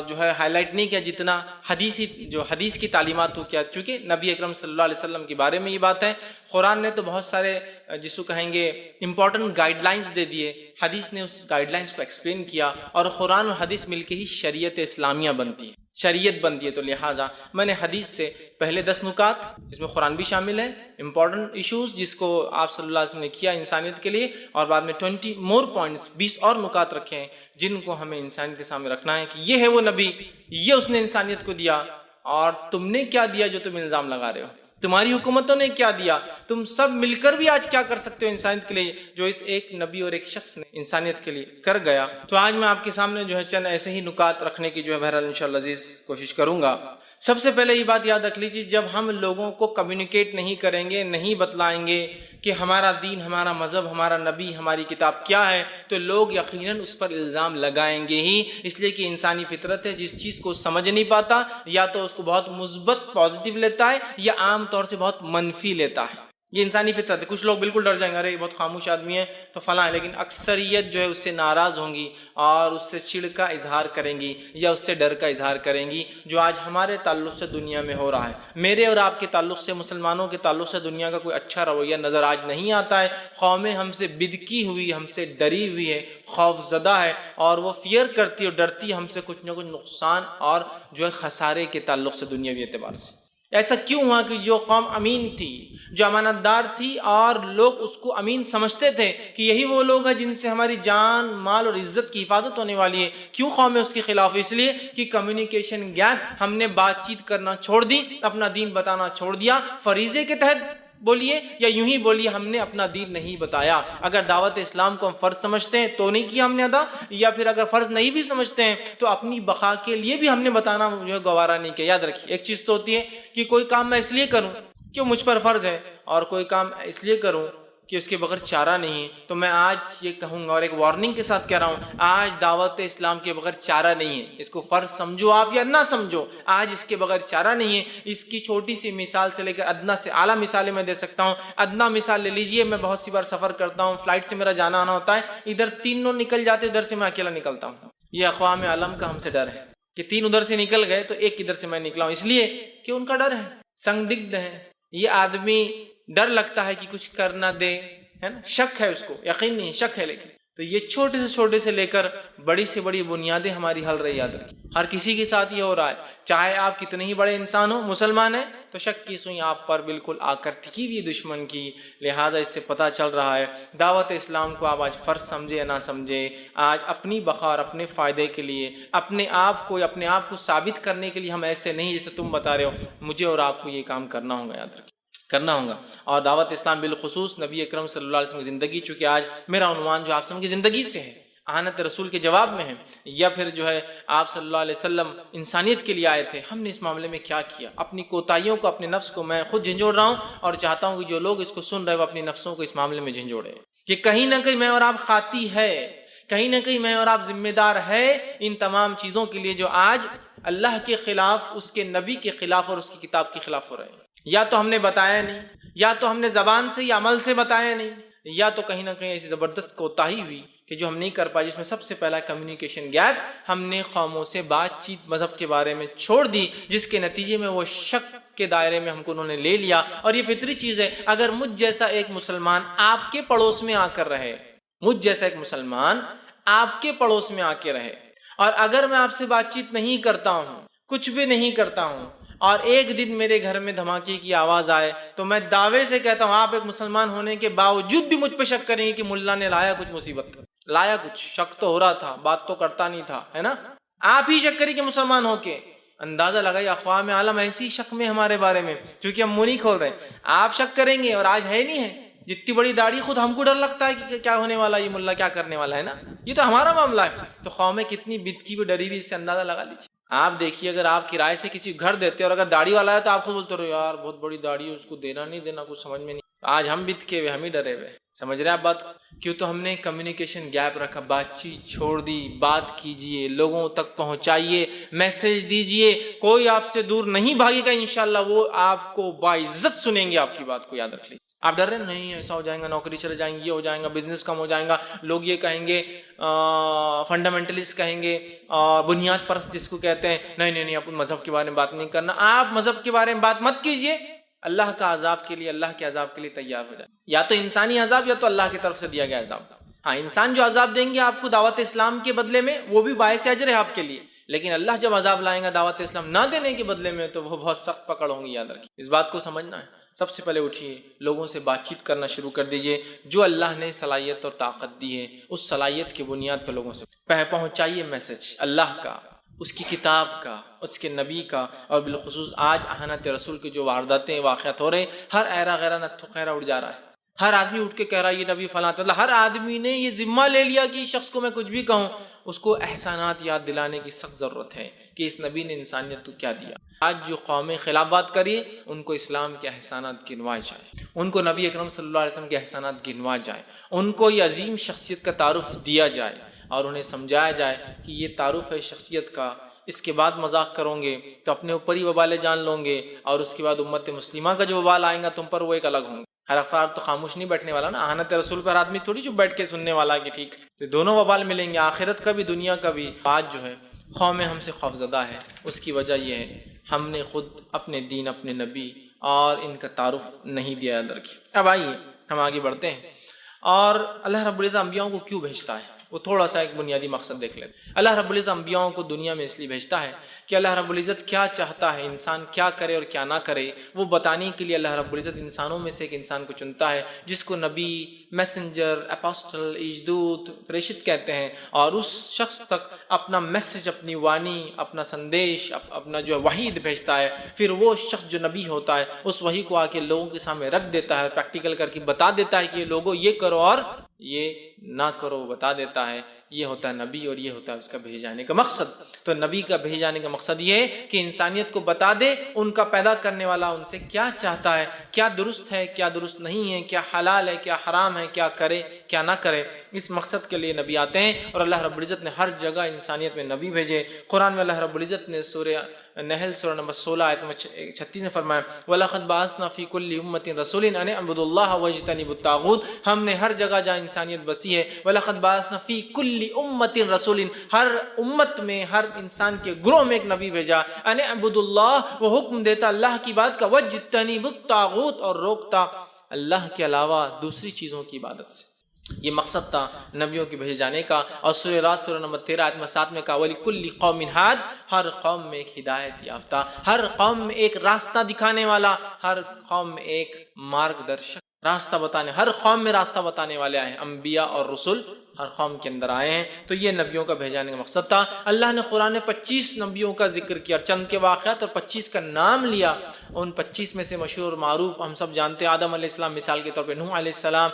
جو ہے ہائی لائٹ نہیں کیا جتنا حدیث کی تعلیمات کو کیا، چونکہ نبی اکرم صلی اللہ علیہ وسلم کے بارے میں یہ بات ہے. قرآن نے تو بہت سارے جس کو کہیں گے امپورٹنٹ گائیڈ لائنز دے دیے، حدیث نے اس گائیڈ لائنز کو ایکسپلین کیا، اور قرآن اور حدیث مل کے ہی شریعت اسلامیہ بنتی ہے، شریعت بنتی ہے. تو لہٰذا میں نے حدیث سے پہلے 10 نکات جس میں قرآن بھی شامل ہے، امپورٹنٹ ایشوز جس کو آپ صلی اللہ علیہ وسلم نے کیا انسانیت کے لیے، اور بعد میں 20 مور پوائنٹس 20 اور نکات رکھے ہیں جن کو ہمیں انسانیت کے سامنے رکھنا ہے کہ یہ ہے وہ نبی، یہ اس نے انسانیت کو دیا، اور تم نے کیا دیا جو تم الزام لگا رہے ہو، تمہاری حکومتوں نے کیا دیا، تم سب مل کر بھی آج کیا کر سکتے ہو انسانیت کے لیے جو اس ایک نبی اور ایک شخص نے انسانیت کے لیے کر گیا. تو آج میں آپ کے سامنے جو ہے چند ایسے ہی نکات رکھنے کی جو ہے بہرحال انشاءاللہ عزیز کوشش کروں گا. سب سے پہلے یہ بات یاد رکھ لیجیے، جب ہم لوگوں کو کمیونیکیٹ نہیں کریں گے، نہیں بتلائیں گے کہ ہمارا دین، ہمارا مذہب، ہمارا نبی، ہماری کتاب کیا ہے، تو لوگ یقیناً اس پر الزام لگائیں گے ہی. اس لیے کہ انسانی فطرت ہے، جس چیز کو سمجھ نہیں پاتا یا تو اس کو بہت مثبت پازیٹیو لیتا ہے یا عام طور سے بہت منفی لیتا ہے. یہ انسانی فطرت ہے. کچھ لوگ بالکل ڈر جائیں گے، ارے یہ بہت خاموش آدمی ہے تو فلاں ہے، لیکن اکثریت جو ہے اس سے ناراض ہوں گی اور اس سے چڑ کا اظہار کریں گی یا اس سے ڈر کا اظہار کریں گی، جو آج ہمارے تعلق سے دنیا میں ہو رہا ہے. میرے اور آپ کے تعلق سے، مسلمانوں کے تعلق سے دنیا کا کوئی اچھا رویہ نظر آج نہیں آتا ہے. قومیں ہم سے بدکی ہوئی، ہم سے ڈری ہوئی ہے، خوف زدہ ہے، اور وہ فیئر کرتی اور ڈرتی ہم سے کچھ نہ کچھ نقصان اور جو ہے خسارے کے تعلق سے دنیاوی اعتبار سے. ایسا کیوں ہوا کہ جو قوم امین تھی، جو امانت دار تھی، اور لوگ اس کو امین سمجھتے تھے کہ یہی وہ لوگ ہیں جن سے ہماری جان، مال اور عزت کی حفاظت ہونے والی ہے، کیوں قومیں اس کے خلاف؟ اس لیے کہ کمیونیکیشن گیپ، ہم نے بات چیت کرنا چھوڑ دی، اپنا دین بتانا چھوڑ دیا. فریضے کے تحت بولیے یا یوں ہی بولیے، ہم نے اپنا دین نہیں بتایا. اگر دعوت اسلام کو ہم فرض سمجھتے ہیں تو نہیں کیا ہم نے ادا، یا پھر اگر فرض نہیں بھی سمجھتے ہیں تو اپنی بقا کے لیے بھی ہم نے بتانا جو ہے گوارا نہیں کیا. یاد رکھیے، ایک چیز تو ہوتی ہے کہ کوئی کام میں اس لیے کروں کہ مجھ پر فرض ہے، اور کوئی کام اس لیے کروں کہ اس کے بغیر چارہ نہیں ہے. تو میں آج یہ کہوں گا اور ایک وارننگ کے ساتھ کہہ رہا ہوں، آج دعوت اسلام کے بغیر چارہ نہیں ہے. اس کو فرض سمجھو آپ یا نہ سمجھو، آج اس کے بغیر چارہ نہیں ہے. اس کی چھوٹی سی مثال سے لے کر ادنا سے اعلیٰ مثالیں میں دے سکتا ہوں. ادنا مثال لے لیجئے، میں بہت سی بار سفر کرتا ہوں، فلائٹ سے میرا جانا آنا ہوتا ہے، ادھر 3 لوگ نکل جاتے، ادھر سے میں اکیلا نکلتا ہوں. یہ اقوام عالم کا ہم سے ڈر ہے کہ 3 ادھر سے نکل گئے تو ایک ادھر سے میں نکلا ہوں، اس لیے کہ ان کا ڈر ہے، سنگدگدھ ہے. یہ آدمی ڈر لگتا ہے کہ کچھ کر نہ دے، ہے نا، شک ہے اس کو، یقین نہیں، شک ہے. لیکن تو یہ چھوٹے سے لے کر بڑی سے بڑی بنیادیں ہماری ہل رہی. یاد رکھیں، ہر کسی کے ساتھ یہ ہو رہا ہے، چاہے آپ کتنے ہی بڑے انسان ہو، مسلمان ہیں تو شک کی سوئی آپ پر بالکل آ کر ٹھکی ہوئی دشمن کی. لہٰذا اس سے پتہ چل رہا ہے دعوت اسلام کو آپ آج فرض سمجھے یا نہ سمجھے، آج اپنی بقا اور اپنے فائدے کے لیے، اپنے آپ کو ثابت کرنے کے لیے ہم ایسے نہیں جیسے تم بتا رہے ہو. مجھے اور آپ کو یہ کام کرنا ہوگا، یاد رکھیں کرنا ہوگا. اور دعوت اسلام بالخصوص نبی اکرم صلی اللہ علیہ وسلم کی زندگی، چونکہ آج میرا عنوان جو آپ کی زندگی سے ہے، اہانت رسول کے جواب میں ہے، یا پھر جو ہے آپ صلی اللہ علیہ وسلم انسانیت کے لیے آئے تھے، ہم نے اس معاملے میں کیا کیا. اپنی کوتاہیوں کو، اپنے نفس کو میں خود جھنجھوڑ رہا ہوں، اور چاہتا ہوں کہ جو لوگ اس کو سن رہے وہ اپنی نفسوں کو اس معاملے میں جھنجھوڑے کہ کہیں نہ کہیں میں اور آپ خاطی ہے، کہیں نہ کہیں میں اور آپ ذمہ دار ہے ان تمام چیزوں کے لیے جو آج اللہ کے خلاف، اس کے نبی کے خلاف اور اس کی کتاب کے خلاف ہو رہے ہیں. یا تو ہم نے بتایا نہیں، یا تو ہم نے زبان سے یا عمل سے بتایا نہیں، یا تو کہیں نہ کہیں ایسی زبردست کوتاہی ہوئی کہ جو ہم نہیں کر پائے، جس میں سب سے پہلا کمیونیکیشن گیپ. ہم نے قوموں سے بات چیت مذہب کے بارے میں چھوڑ دی، جس کے نتیجے میں وہ شک کے دائرے میں ہم کو انہوں نے لے لیا. اور یہ فطری چیز ہے، اگر مجھ جیسا ایک مسلمان آپ کے پڑوس میں آ کر رہے، مجھ جیسا ایک مسلمان آپ کے پڑوس میں آ کے رہے، اور اگر میں آپ سے بات چیت نہیں کرتا ہوں، کچھ بھی نہیں کرتا ہوں، اور ایک دن میرے گھر میں دھماکے کی آواز آئے، تو میں دعوے سے کہتا ہوں آپ ایک مسلمان ہونے کے باوجود بھی مجھ پہ شک کریں گے کہ ملا نے لایا کچھ مصیبت، لایا کچھ. شک تو ہو رہا تھا، بات تو کرتا نہیں تھا، ہے نا. آپ ہی شک کریں کہ مسلمان ہو کے اندازہ لگائیے اقوام عالم ایسی شک میں ہمارے بارے میں، کیونکہ ہم منہ نہیں کھول رہے. آپ شک کریں گے، اور آج ہے نہیں ہے. جتنی بڑی داڑھی، خود ہم کو ڈر لگتا ہے کہ کیا ہونے والا، یہ ملا کیا کرنے والا ہے نا. یہ تو ہمارا معاملہ ہے. تو قومیں کتنی بدکی ہوئی، ڈری ہوئی، اس سے اندازہ لگا لیجیے. آپ دیکھیے، اگر آپ کرائے سے کسی گھر دیتے اور اگر داڑھی والا ہے تو آپ خود بولتے رہو یار بہت بڑی داڑھی ہے، اس کو دینا نہیں دینا کچھ سمجھ میں نہیں. آج ہم بدکے ہوئے، ہم ہی ڈرے ہوئے. سمجھ رہے آپ بات کو؟ کیوں؟ تو ہم نے کمیونیکیشن گیپ رکھا، بات چیت چھوڑ دی. بات کیجئے، لوگوں تک پہنچائیے، میسج دیجئے. کوئی آپ سے دور نہیں بھاگے گا، انشاءاللہ وہ آپ کو باعزت سنیں گے آپ کی بات کو. یاد رکھ لیجیے. آپ ڈر رہے ہیں نہیں ایسا ہو جائے گا، نوکری چلے جائیں گی، یہ ہو جائے گا، بزنس کم ہو جائے گا، لوگ یہ کہیں گے، فنڈامنٹلسٹ کہیں گے، بنیاد پرست جس کو کہتے ہیں. نہیں آپ مذہب کے بارے میں بات نہیں کرنا. آپ مذہب کے بارے میں بات مت کیجئے. اللہ کا عذاب کے لیے، اللہ کے عذاب کے لیے تیار ہو جائے. یا تو انسانی عذاب یا تو اللہ کی طرف سے دیا گیا عذاب. ہاں، انسان جو عذاب دیں گے آپ کو دعوت اسلام کے بدلے میں، وہ بھی باعث اجر ہے آپ کے لیے. لیکن اللہ جب عذاب لائیں گا دعوت اسلام نہ دینے کے بدلے میں، تو وہ بہت سخت پکڑ ہوں گی. یاد رکھیے، اس بات کو سمجھنا ہے. سب سے پہلے اٹھیے، لوگوں سے بات چیت کرنا شروع کر دیجئے. جو اللہ نے صلاحیت اور طاقت دی ہے، اس صلاحیت کی بنیاد پر لوگوں سے پہنچائیے میسج اللہ کا، اس کی کتاب کا، اس کے نبی کا. اور بالخصوص آج اہانت رسول کی جو وارداتیں واقعات ہو رہے ہیں، ہر ایرا غیرہ نتھو خیرہ اٹھ جا رہا ہے. ہر آدمی اٹھ کے کہہ رہا ہے یہ نبی فلاں. اللہ، ہر آدمی نے یہ ذمہ لے لیا کہ اس شخص کو میں کچھ بھی کہوں، اس کو احسانات یاد دلانے کی سخت ضرورت ہے کہ اس نبی نے انسانیت کو کیا دیا. آج جو قومیں خلاف بات کری، ان کو اسلام کے احسانات گنوائے جائے، ان کو نبی اکرم صلی اللہ علیہ وسلم کے احسانات گنوائے جائے، ان کو یہ عظیم شخصیت کا تعارف دیا جائے، اور انہیں سمجھایا جائے کہ یہ تعارف ہے شخصیت کا. اس کے بعد مذاق کرو گے تو اپنے اوپر ہی وبال جان لوں گے، اور اس کے بعد امت مسلمہ کا جو وبال آئیں گا تم پر وہ ایک الگ ہوں گے. ہر افراد تو خاموش نہیں بیٹھنے والا نا، اہانت رسول پر آدمی تھوڑی جو بیٹھ کے سننے والا کہ ٹھیک، تو دونوں وبال ملیں گے، آخرت کا بھی دنیا کا بھی۔ آج جو ہے قوم ہم سے خوفزدہ ہے، اس کی وجہ یہ ہے ہم نے خود اپنے دین، اپنے نبی اور ان کا تعارف نہیں دیا اندر کی۔ اب آئیے ہم آگے بڑھتے ہیں، اور اللہ رب العزت انبیاءوں کو کیوں بھیجتا ہے وہ تھوڑا سا ایک بنیادی مقصد دیکھ لیتے ہیں۔ اللہ رب العزت انبیاؤں کو دنیا میں اس لیے بھیجتا ہے کہ اللہ رب العزت کیا چاہتا ہے، انسان کیا کرے اور کیا نہ کرے، وہ بتانے کے لیے اللہ رب العزت انسانوں میں سے ایک انسان کو چنتا ہے جس کو نبی، میسنجر، اپوسٹل، ایجدوت، پریشت کہتے ہیں، اور اس شخص تک اپنا میسج، اپنی وانی، اپنا سندیش، اپنا جو وحید بھیجتا ہے۔ پھر وہ شخص جو نبی ہوتا ہے اس وحی کو آ کے لوگوں کے سامنے رکھ دیتا ہے، پریکٹیکل کر کے بتا دیتا ہے کہ یہ لوگوں یہ کرو اور یہ نہ کرو، بتا دیتا ہے۔ یہ ہوتا ہے نبی، اور یہ ہوتا ہے اس کا بھیجے جانے کا مقصد۔ تو نبی کا بھیجے جانے کا مقصد یہ ہے کہ انسانیت کو بتا دے ان کا پیدا کرنے والا ان سے کیا چاہتا ہے، کیا درست ہے، کیا درست نہیں ہے، کیا حلال ہے، کیا حرام ہے، کیا کرے، کیا نہ کرے۔ اس مقصد کے لیے نبی آتے ہیں، اور اللہ رب العزت نے ہر جگہ انسانیت میں نبی بھیجے۔ قرآن میں اللہ رب العزت نے سورہ نحل سورہ نمبر 16 آیت نمبر 36 میں فرمایا وَلَقَدْ بَعَثْنَا فِي كُلِّ أُمَّةٍ رَسُولًا أَنِ اعْبُدُوا اللَّهَ وَاجْتَنِبُوا الطَّاغُوتَ، ہم نے ہر جگہ جہاں انسانیت بسی ہے وَلَقَدْ بَعَثْنَا فِي كُلِّ أُمَّةٍ رَسُولًا، ہر امت میں، ہر انسان کے گروہ میں ایک نبی بھیجا، أَنِ اعْبُدُوا اللَّهَ، وہ حکم دیتا اللہ کی بات کا، وَاجْتَنِبُوا الطَّاغُوتَ، اور روکتا اللہ کے علاوہ دوسری چیزوں کی عبادت سے۔ یہ مقصد تھا نبیوں کے بھیجے جانے کا۔ اور سورہ رات سورہ نمبر 13 آیت 7 میں کہا وَلِكُلِّ قَوْمٍ ہَادٍ، ہر قوم میں ایک ہدایت یافتہ، ہر قوم میں ایک راستہ دکھانے والا، ہر قوم میں ایک مارگ درشک، راستہ بتانے، ہر قوم میں راستہ بتانے والے آئے ہیں، انبیاء اور رسول ہر قوم کے اندر آئے ہیں۔ تو یہ نبیوں کا بھیجانے کا مقصد تھا۔ اللہ نے قرآن میں 25 نبیوں کا ذکر کیا، چند کے واقعات اور 25 کا نام لیا۔ ان 25 میں سے مشہور اور معروف ہم سب جانتے ہیں، آدم علیہ السلام مثال کے طور پہ، نوح علیہ السلام،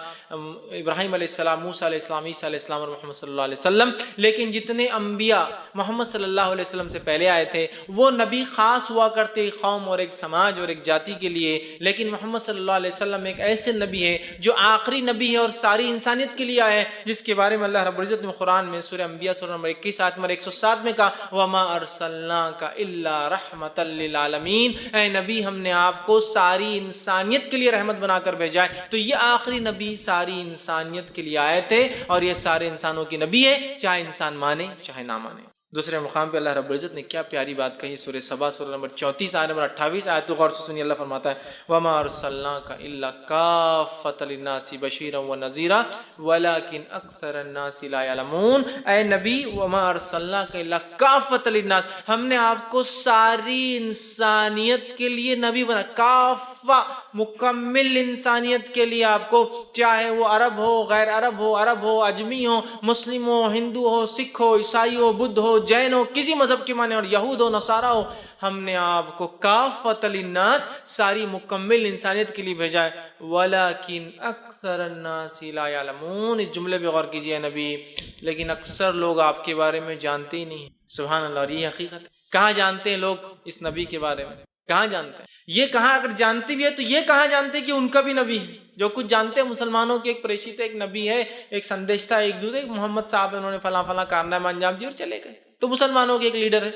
ابراہیم علیہ السلام، موسیٰ علیہ السلام، عیسیٰ علیہ السلام اور محمد صلی اللہ علیہ وسلم۔ لیکن جتنے انبیاء محمد صلی اللہ علیہ وسلم سے پہلے آئے تھے وہ نبی خاص ہوا کرتے ایک قوم اور ایک سماج اور ایک جاتی کے لیے، لیکن محمد صلی اللہ علیہ وسلم ایک ایسے نبی ہے جو آخری نبی ہے اور ساری انسانیت کے لیے آئے، جس کے بارے میں اللہ رب العزت نے قرآن میں سورہ انبیاء سورہ نمبر 21 آیت نمبر 107 میں کہا وَمَا أَرْسَلْنَاكَ إِلَّا رَحْمَةً لِّلْعَالَمِينَ، اے نبی ہم نے آپ کو ساری انسانیت کے لیے رحمت بنا کر بھیجا ہے۔ تو یہ آخری نبی ساری انسانیت کے لیے آئے تھے، اور یہ سارے انسانوں کی نبی ہے، چاہے انسان مانے چاہے نہ مانے۔ دوسرے مقام پہ اللہ رب العزت نے کیا پیاری بات کہی، سورہ سبا سورہ نمبر 34 آیت نمبر 28 آیت کو غور سے سنیے۔ اللہ فرماتا ہے وَمَا أَرْسَلْنَاكَ إِلَّا كَافَّةً لِلنَّاسِ بَشِيرًا وَنَذِيرًا وَلَكِنْ أَكْثَرَ النَّاسِ لَا يَعْلَمُونَ، اے نبی وَمَا أَرْسَلْنَاكَ إِلَّا كَافَّةً لِلنَّاسِ، ہم نے آپ کو ساری انسانیت کے لیے نبی بنا، کافہ، مکمل انسانیت کے لیے آپ کو، چاہے وہ عرب ہو، غیر عرب ہو، عرب ہو، اجمی ہو، مسلم ہو، ہندو ہو، سکھ ہو، عیسائی ہو، بدھ ہو، جین ہو، کسی مذہب کے مانے، اور یہود ہو، نصارہ ہو، ہم نے آپ کو کافۃ للناس، ساری مکمل انسانیت کے لیے بھیجا ہے۔ وَلَكِنْ أَكْثَرَ النَّاسِ لَا يَعْلَمُونَ، اس جملے پہ غور کیجئے نبی، لیکن اکثر لوگ آپ کے بارے میں جانتے ہی نہیں۔ سبحان اللہ، اور یہ حقیقت ہے۔ کہاں جانتے ہیں لوگ اس نبی کے بارے میں؟ کہاں جانتے ہیں؟ یہ کہاں اگر جانتے بھی ہے تو یہ کہاں جانتے ہیں کہ ان کا بھی نبی ہے؟ جو کچھ جانتے ہیں مسلمانوں کے ایک پریشت ہے، ایک نبی ہے، ایک سندیش تھا، ایک دوسرے، ایک محمد صاحب انہوں نے فلاں فلاں کارنامہ انجام دیا اور چلے گئے، تو مسلمانوں کے ایک لیڈر ہے۔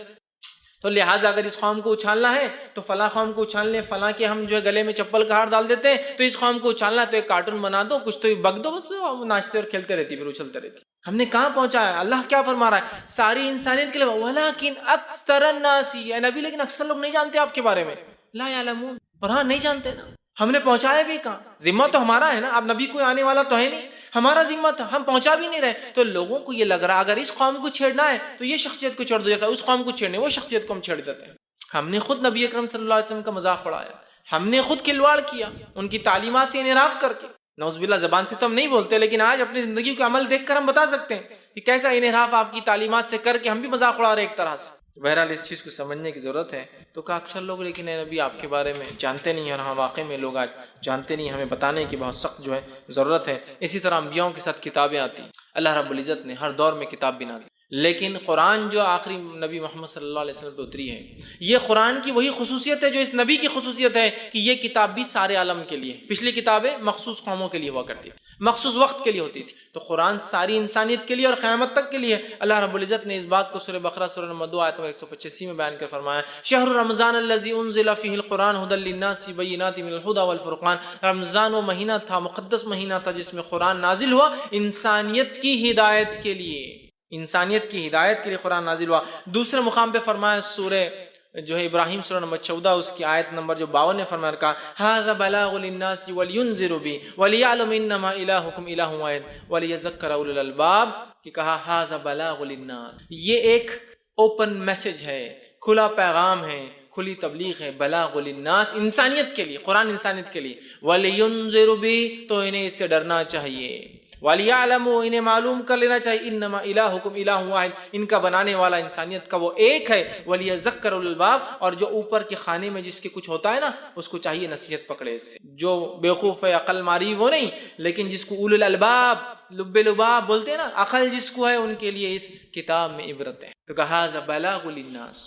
تو لہٰذا اگر اس قوم کو اچھالنا ہے تو فلاں قوم کو اچھال لیں، فلاں کے ہم جو ہے گلے میں چپل کا ہار ڈال دیتے ہیں، تو اس قوم کو اچھالنا ہے تو ایک کارٹون بنا دو، کچھ تو بک دو، بس وہ ناچتے اور کھیلتے رہتی، پھر اچھلتے رہتی۔ ہم نے کہاں پہنچا ہے؟ اللہ کیا فرما رہا ہے؟ ساری انسانیت کے لیے وَلَكِنْ أَكْثَرَ النَّاسِ، اے نبی لیکن اکثر لوگ نہیں جانتے آپ کے بارے میں، لا يعلمون، اور ہاں نہیں جانتے نا، ہم نے پہنچایا بھی کہاں؟ ذمہ تو ہمارا ہے نا، اب نبی کوئی آنے والا تو ہے نہیں، ہمارا ذمہ تھا، ہم پہنچا بھی نہیں رہے۔ تو لوگوں کو یہ لگ رہا اگر اس قوم کو چھیڑنا ہے تو یہ شخصیت کو چھوڑ دو، جیسا اس قوم کو چھیڑنے وہ شخصیت کو ہم چھیڑ دیتے ہیں۔ ہم نے خود نبی اکرم صلی اللہ علیہ وسلم کا مذاق اڑایا، ہم نے خود کھلواڑ کیا ان کی تعلیمات سے انحراف کر کے۔ نعوذ باللہ، زبان سے تو ہم نہیں بولتے، لیکن آج اپنی زندگی کا عمل دیکھ کر ہم بتا سکتے ہیں کہ کیسا انحراف آپ کی تعلیمات سے کر کے ہم بھی مذاق اڑا رہے ایک طرح سے۔ بہرحال اس چیز کو سمجھنے کی ضرورت ہے۔ تو کہا اکثر لوگ لیکن اے نبی آپ کے بارے میں جانتے نہیں ہیں، اور ہم واقعی میں لوگ آج جانتے نہیں، ہمیں بتانے کی بہت سخت جو ہے ضرورت ہے۔ اسی طرح انبیاؤں کے ساتھ کتابیں آتی ہیں، اللہ رب العزت نے ہر دور میں کتاب بھی نازل، لیکن قرآن جو آخری نبی محمد صلی اللہ علیہ وسلم پہ اتری ہے، یہ قرآن کی وہی خصوصیت ہے جو اس نبی کی خصوصیت ہے کہ یہ کتاب بھی سارے عالم کے لیے، پچھلی کتابیں مخصوص قوموں کے لیے ہوا کرتی تھی، مخصوص وقت کے لیے ہوتی تھی، تو قرآن ساری انسانیت کے لیے اور قیامت تک کے لیے۔ اللہ رب العزت نے اس بات کو سورہ بقرہ سورہ نمبر 2 آیت نمبر 185 میں بیان کر فرمایا، شہر رمضان الذی انزل فیہ القرآن ھدی للناس بینات من الہدی والفرقان، رمضان وہ مہینہ تھا، مقدس مہینہ تھا جس میں قرآن نازل ہوا انسانیت کی ہدایت کے لیے، انسانیت کی ہدایت کے لیے قرآن نازل ہوا۔ دوسرے مقام پہ فرمایا سورہ جو ہے ابراہیم سورہ نمبر 14 اس کی آیت نمبر جو 52 نے فرمایا کہا ھذا بلاغ للناس ولینذروا بہ وليعلم انما الہکم الہ واحد ولیذکر اولو الالباب، کہ کہا ھذا بلاغ للناس، یہ ایک اوپن میسج ہے، کھلا پیغام ہے، کھلی تبلیغ ہے، بلاغ للناس انسانیت کے لیے، قرآن انسانیت کے لیے، ولینذروا بہ تو انہیں اس سے ڈرنا چاہیے، وَلِيَعْلَمُوا انہیں معلوم کر لینا چاہیے انما الہکم الہ واحد، ان کا بنانے والا انسانیت کا وہ ایک ہے، وَلِيَذَّكَّرُ الْأَلْبَابَ، اور جو اوپر کے خانے میں جس کے کچھ ہوتا ہے نا اس کو چاہیے نصیحت پکڑے، اس سے جو بیوقوف ہے عقل ماری وہ نہیں، لیکن جس کو اولو الالباب لب لباب بولتے ہیں نا، عقل جس کو ہے ان کے لیے اس کتاب میں عبرت ہے۔ تو کہا ھذا بلاغ للناس،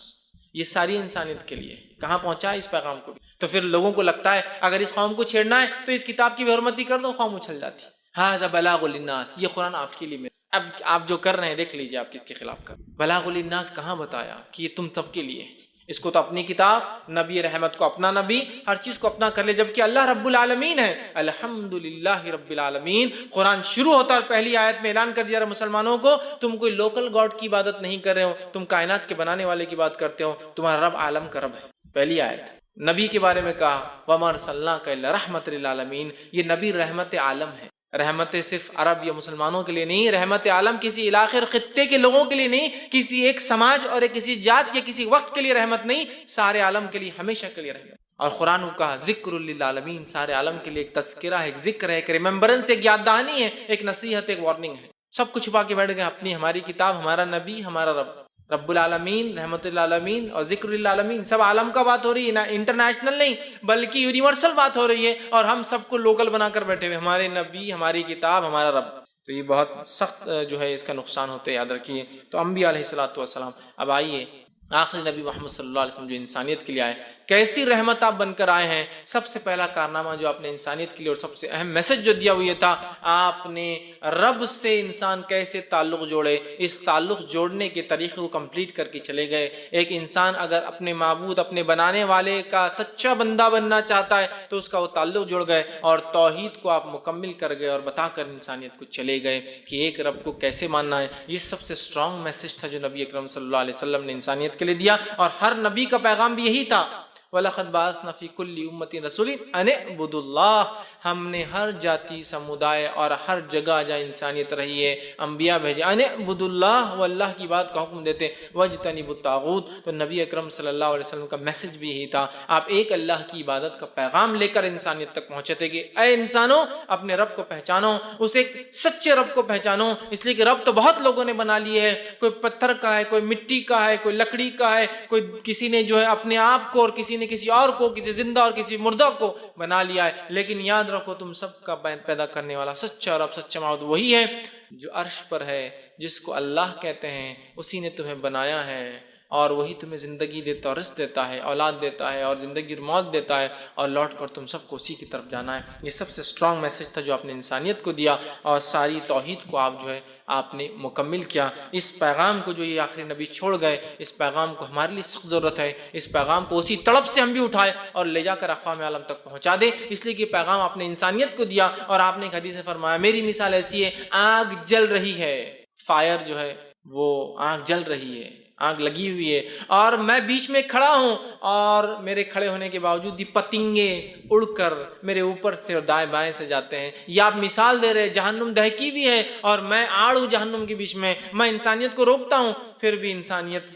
یہ ساری انسانیت کے لیے کہاں پہنچا ہے اس پیغام کو بھی۔ تو پھر لوگوں کو لگتا ہے اگر اس قوم کو چھیڑنا ہے تو اس کتاب کی بھی حرمتی کر دو، قوم اچھل جاتی۔ ھذا بلاغ للناس، یہ قرآن آپ کے لیے، اب آپ جو کر رہے ہیں دیکھ لیجیے آپ کس کے خلاف کر۔ بلاغ للناس کہاں بتایا کہ یہ تم سب کے لیے، اس کو تو اپنی کتاب، نبی رحمت کو اپنا نبی، ہر چیز کو اپنا کر لے، جبکہ اللہ رب العالمین ہے۔ الحمدللہ رب العالمین، قرآن شروع ہوتا ہے اور پہلی آیت میں اعلان کر دیا رہا مسلمانوں کو تم کوئی لوکل گاڈ کی عبادت نہیں کر رہے ہو، تم کائنات کے بنانے والے کی بات کرتے ہو، تمہارا رب عالم کا رب ہے۔ پہلی آیت نبی کے بارے میں کہا وَمَا أَرْسَلْنَاكَ إِلَّا رَحْمَةً لِّلْعَالَمِينَ، یہ نبی رحمت عالم ہے، رحمت صرف عرب یا مسلمانوں کے لیے نہیں، رحمت عالم کسی علاقے اور خطے کے لوگوں کے لیے نہیں، کسی ایک سماج اور کسی ذات یا کسی وقت کے لیے رحمت نہیں، سارے عالم کے لیے، ہمیشہ کے لیے رحمت۔ اور قرآن کو کہا ذکر للعالمین، سارے عالم کے لیے ایک تذکرہ ہے، ایک ذکر ہے، ایک ریممبرنس، ایک یاد دہانی ہے، ایک نصیحت، ایک وارننگ ہے۔ سب کچھ چھپا کے بیٹھ گئے، اپنی ہماری کتاب، ہمارا نبی، ہمارا رب، رب العالمین، رحمت العالمین اور ذکر للعالمین، سب عالم کا بات ہو رہی ہے، نہ انٹرنیشنل نہیں بلکہ یونیورسل بات ہو رہی ہے، اور ہم سب کو لوکل بنا کر بیٹھے ہوئے، ہمارے نبی، ہماری کتاب، ہمارا رب۔ تو یہ بہت سخت جو ہے اس کا نقصان ہوتا ہے، یاد رکھیے۔ تو انبیاء علیہ الصلوۃ والسلام، اب آئیے آخری نبی محمد صلی اللہ علیہ وسلم جو انسانیت کے لیے آئے، کیسی رحمت آپ بن کر آئے ہیں۔ سب سے پہلا کارنامہ جو آپ نے انسانیت کے لیے اور سب سے اہم میسج جو دیا وہ یہ تھا، آپ نے رب سے انسان کیسے تعلق جوڑے، اس تعلق جوڑنے کے طریقے کو کمپلیٹ کر کے چلے گئے۔ ایک انسان اگر اپنے معبود، اپنے بنانے والے کا سچا بندہ بننا چاہتا ہے تو اس کا وہ تعلق جوڑ گئے، اور توحید کو آپ مکمل کر گئے اور بتا کر انسانیت کو چلے گئے کہ ایک رب کو کیسے ماننا ہے۔ یہ سب سے اسٹرانگ میسج تھا جو نبی اکرم صلی اللہ علیہ وسلم نے انسانیت کے لیے دیا، اور ہر نبی کا پیغام بھی یہی تھا، وَلَقَدْ بَعَثْنَا فِي كُلِّ أُمَّةٍ رَسُولًا أَنِ اعْبُدُوا اللَّهَ، ہم نے ہر جاتی، سمودائے اور ہر جگہ جہاں انسانیت رہی ہے انبیاء بھیجے، أَنِ اعْبُدُوا اللَّهَ، وہ اللہ کی بات کا حکم دیتے، وَاجْتَنِبُوا الطَّاغُوتَ، تو نبی اکرم صلی اللہ علیہ وسلم کا میسج بھی یہی تھا۔ آپ ایک اللہ کی عبادت کا پیغام لے کر انسانیت تک پہنچے تھے کہ اے انسانوں اپنے رب کو پہچانو، اس ایک سچے رب کو پہچانو، اس لیے کہ رب تو بہت لوگوں نے بنا لیے ہے، کوئی پتھر کا ہے، کوئی مٹی کا ہے، کوئی لکڑی کا ہے، کوئی کسی نے جو ہے اپنے آپ کو، اور کسی نے کسی اور کو، کسی زندہ اور کسی مردہ کو بنا لیا ہے، لیکن یاد رکھو تم سب کا پیدا کرنے والا سچا رب، سچا معبود وہی ہے جو عرش پر ہے، جس کو اللہ کہتے ہیں، اسی نے تمہیں بنایا ہے، اور وہی تمہیں زندگی دیتا ہے، رزق دیتا ہے، اولاد دیتا ہے، اور زندگی اور موت دیتا ہے، اور لوٹ کر تم سب کو اسی کی طرف جانا ہے۔ یہ سب سے اسٹرانگ میسج تھا جو آپ نے انسانیت کو دیا، اور ساری توحید کو آپ جو ہے آپ نے مکمل کیا۔ اس پیغام کو جو یہ آخری نبی چھوڑ گئے، اس پیغام کو ہمارے لیے سخت ضرورت ہے، اس پیغام کو اسی تڑپ سے ہم بھی اٹھائے اور لے جا کر اقوام عالم تک پہنچا دیں، اس لیے کہ پیغام آپ نے انسانیت کو دیا، اور آپ نے ایک حدیث میں فرمایا میری مثال ایسی ہے، آگ جل رہی ہے، فائر جو ہے وہ آگ جل رہی ہے، آگ لگی ہوئی ہے، اور میں بیچ میں کھڑا ہوں، اور میرے کھڑے ہونے کے باوجود یہ پتنگے اڑ کر میرے اوپر سے اور دائیں بائیں سے جاتے ہیں۔ یہ آپ مثال دے رہے، جہنم دہکی بھی ہے اور میں آڑ ہوں جہنم کے بیچ میں انسانیت کو روکتا ہوں، پھر بھی انسانیت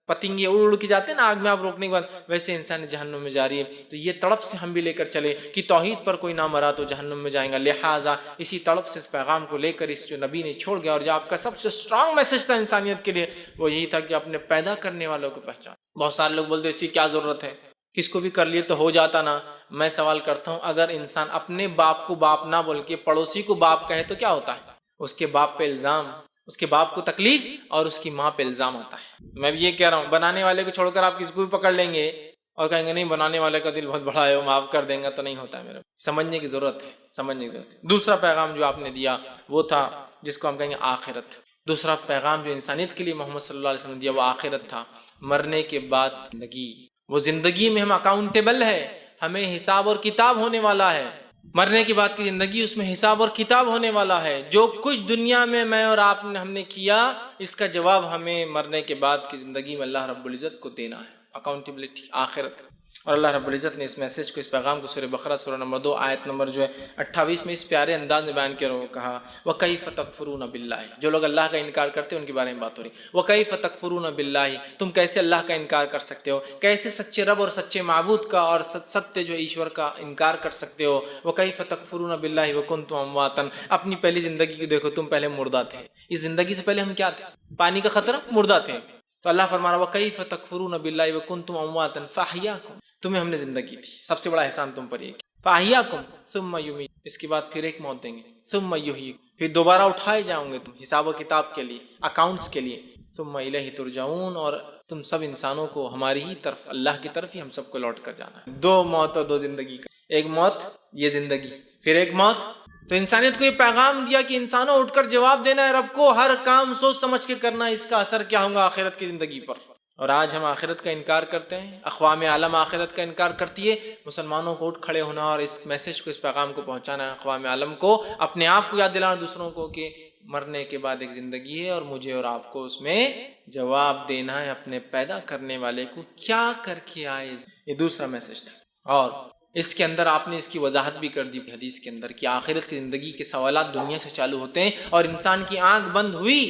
پتنگے اڑ اڑ کے جاتے ہیں نا آگ میں، آپ روکنے کے بعد ویسے انسان جہنم میں جا رہی ہے۔ تو یہ تڑپ سے ہم بھی لے کر چلے کہ توحید پر کوئی نہ مرا تو جہنم میں جائیں گا، لہٰذا اسی تڑپ سے اس پیغام کو لے کر اس جو نبی نے چھوڑ گیا، اور جو آپ کا سب سے اسٹرانگ میسج تھا انسانیت کے لیے وہ یہی تھا کہ اپنے پیدا کرنے والوں کو پہچان۔ بہت سارے لوگ بولتے ہیں اس کی کیا ضرورت ہے، کس کو بھی کر لیے تو ہو جاتا نا۔ میں سوال کرتا ہوں، اگر انسان اپنے باپ کو باپ نہ بول کے پڑوسی کو باپ کہے تو کیا ہوتا ہے؟ اس کے باپ پہ الزام، اس کے باپ کو تکلیف اور اس کی ماں پہ الزام آتا ہے۔ میں بھی یہ کہہ رہا ہوں، بنانے والے کو چھوڑ کر آپ کسی کو بھی پکڑ لیں گے اور کہیں گے نہیں بنانے والے کا دل بہت بڑا ہے وہ معاف کر دیں گا، تو نہیں ہوتا ہے میرے۔ سمجھنے کی ضرورت ہے، سمجھنے کی ضرورت ہے۔ دوسرا پیغام جو آپ نے دیا وہ تھا جس کو ہم کہیں گے آخرت۔ دوسرا پیغام جو انسانیت کے لیے محمد صلی اللہ علیہ وسلم نے دیا وہ آخرت تھا، مرنے کے بعد زندگی۔ وہ زندگی میں ہم اکاؤنٹیبل ہے، ہمیں حساب اور کتاب ہونے والا ہے۔ مرنے کے بعد کی زندگی، اس میں حساب اور کتاب ہونے والا ہے۔ جو کچھ دنیا میں میں اور آپ نے ہم نے کیا، اس کا جواب ہمیں مرنے کے بعد کی زندگی میں اللہ رب العزت کو دینا ہے۔ اکاؤنٹیبلٹی، آخرت۔ اور اللہ رب العزت نے اس میسج کو، اس پیغام کو سورہ بقرہ سورہ نمبر 2 آیت نمبر جو ہے 28 میں اس پیارے انداز میں بیان کیا اور کہا وَكَيْفَ تَكْفُرُونَ بِاللَّهِ۔ جو لوگ اللہ کا انکار کرتے ہیں ان کے بارے میں بات ہو رہی ہے۔ وَكَيْفَ تَكْفُرُونَ بِاللَّهِ، تم کیسے اللہ کا انکار کر سکتے ہو، کیسے سچے رب اور سچے معبود کا اور ستیہ جو ایشور کا انکار کر سکتے ہو۔ وَكَيْفَ تَكْفُرُونَ بِاللَّهِ وَكُنْتُمْ أَمْوَاتًا، اپنی پہلی زندگی کو دیکھو، تم پہلے مردہ تھے۔ اس زندگی سے پہلے ہم کیا تھے؟ پانی کا خطرہ، مردہ تھے۔ تو اللہ فرما رہا وَكَيْفَ تَكْفُرُونَ بِاللَّهِ وَكُنْتُمْ أَمْوَاتًا فَأَحْيَاكُمْ، تمہیں ہم نے زندگی دی، سب سے بڑا احسان تم پر یہ کیا۔ فَأَحْيَاكُمْ ثُمَّ يُمِيتُكُمْ، اس کے بعد پھر ایک موت دیں گے۔ ثُمَّ يُحْيِيكُمْ، پھر دوبارہ اٹھائے جاؤں گے تم حساب و کتاب کے لیے، اکاؤنٹس کے لیے۔ ثُمَّ إِلَيْهِ تُرْجَعُونَ، اور تم سب انسانوں کو ہماری ہی طرف، اللہ کی طرف ہی ہم سب کو لوٹ کر جانا ہے۔ دو موت اور دو زندگی کا، ایک موت یہ زندگی، پھر ایک موت۔ تو انسانیت کو یہ پیغام دیا کہ انسانوں اٹھ کر جواب دینا ہے رب کو، ہر کام سوچ سمجھ کے کرنا، اس کا اثر کیا ہوگا آخرت کی زندگی پر۔ اور آج ہم آخرت کا انکار کرتے ہیں، اقوام عالم آخرت کا انکار کرتی ہے۔ مسلمانوں کو اٹھ کھڑے ہونا اور اس میسج کو، اس پیغام کو پہنچانا ہے اقوام عالم کو، اپنے آپ کو یاد دلانا دوسروں کو کہ مرنے کے بعد ایک زندگی ہے اور مجھے اور آپ کو اس میں جواب دینا ہے اپنے پیدا کرنے والے کو کیا کر کے آئے۔ یہ دوسرا میسج تھا، اور اس کے اندر آپ نے اس کی وضاحت بھی کر دی حدیث کے اندر کہ آخرت کی زندگی کے سوالات دنیا سے چالو ہوتے ہیں، اور انسان کی آنکھ بند ہوئی،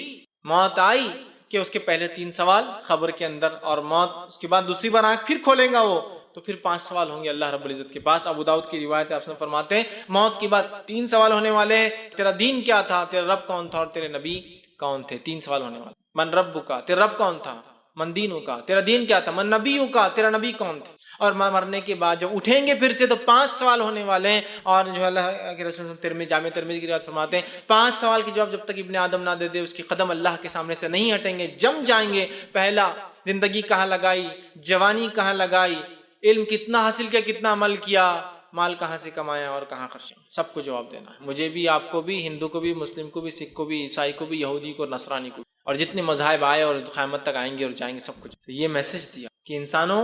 موت آئی کہ اس کے پہلے 3 سوال قبر کے اندر، اور موت اس کے بعد دوسری بار آنکھ پھر کھولیں گا وہ، تو پھر 5 سوال ہوں گے اللہ رب العزت کے پاس۔ ابو داؤد کی روایت ہے، آپ سے فرماتے ہیں موت کے بعد 3 سوال ہونے والے ہیں، تیرا دین کیا تھا، تیرا رب کون تھا، اور تیرے نبی کون تھے۔ 3 سوال ہونے والے۔ من رب کا، تیرا رب کون تھا، من دینوں کا، تیرا دین کیا تھا، من نبیوں کا، تیرا نبی کون تھے۔ اور مرنے کے بعد جب اٹھیں گے پھر سے تو 5 سوال ہونے والے ہیں، اور جو اللہ کے رسول ترمذی جامع ترمذی کی روایت فرماتے ہیں 5 سوال کے جواب جب تک ابن آدم نہ دے دے اس کے قدم اللہ کے سامنے سے نہیں ہٹیں گے، جم جائیں گے۔ پہلا، زندگی کہاں لگائی، جوانی کہاں لگائی، علم کتنا حاصل کیا، کتنا عمل کیا، مال کہاں سے کمایا اور کہاں خرچ کیا، سب کو جواب دینا ہے، مجھے بھی، آپ کو بھی، ہندو کو بھی، مسلم کو بھی، سکھ کو بھی، عیسائی کو بھی، یہودی کو، نصرانی کو، اور جتنے مذاہب آئے اور قیامت تک آئیں گے اور جائیں گے، سب کچھ۔ تو یہ میسج دیا کہ انسانوں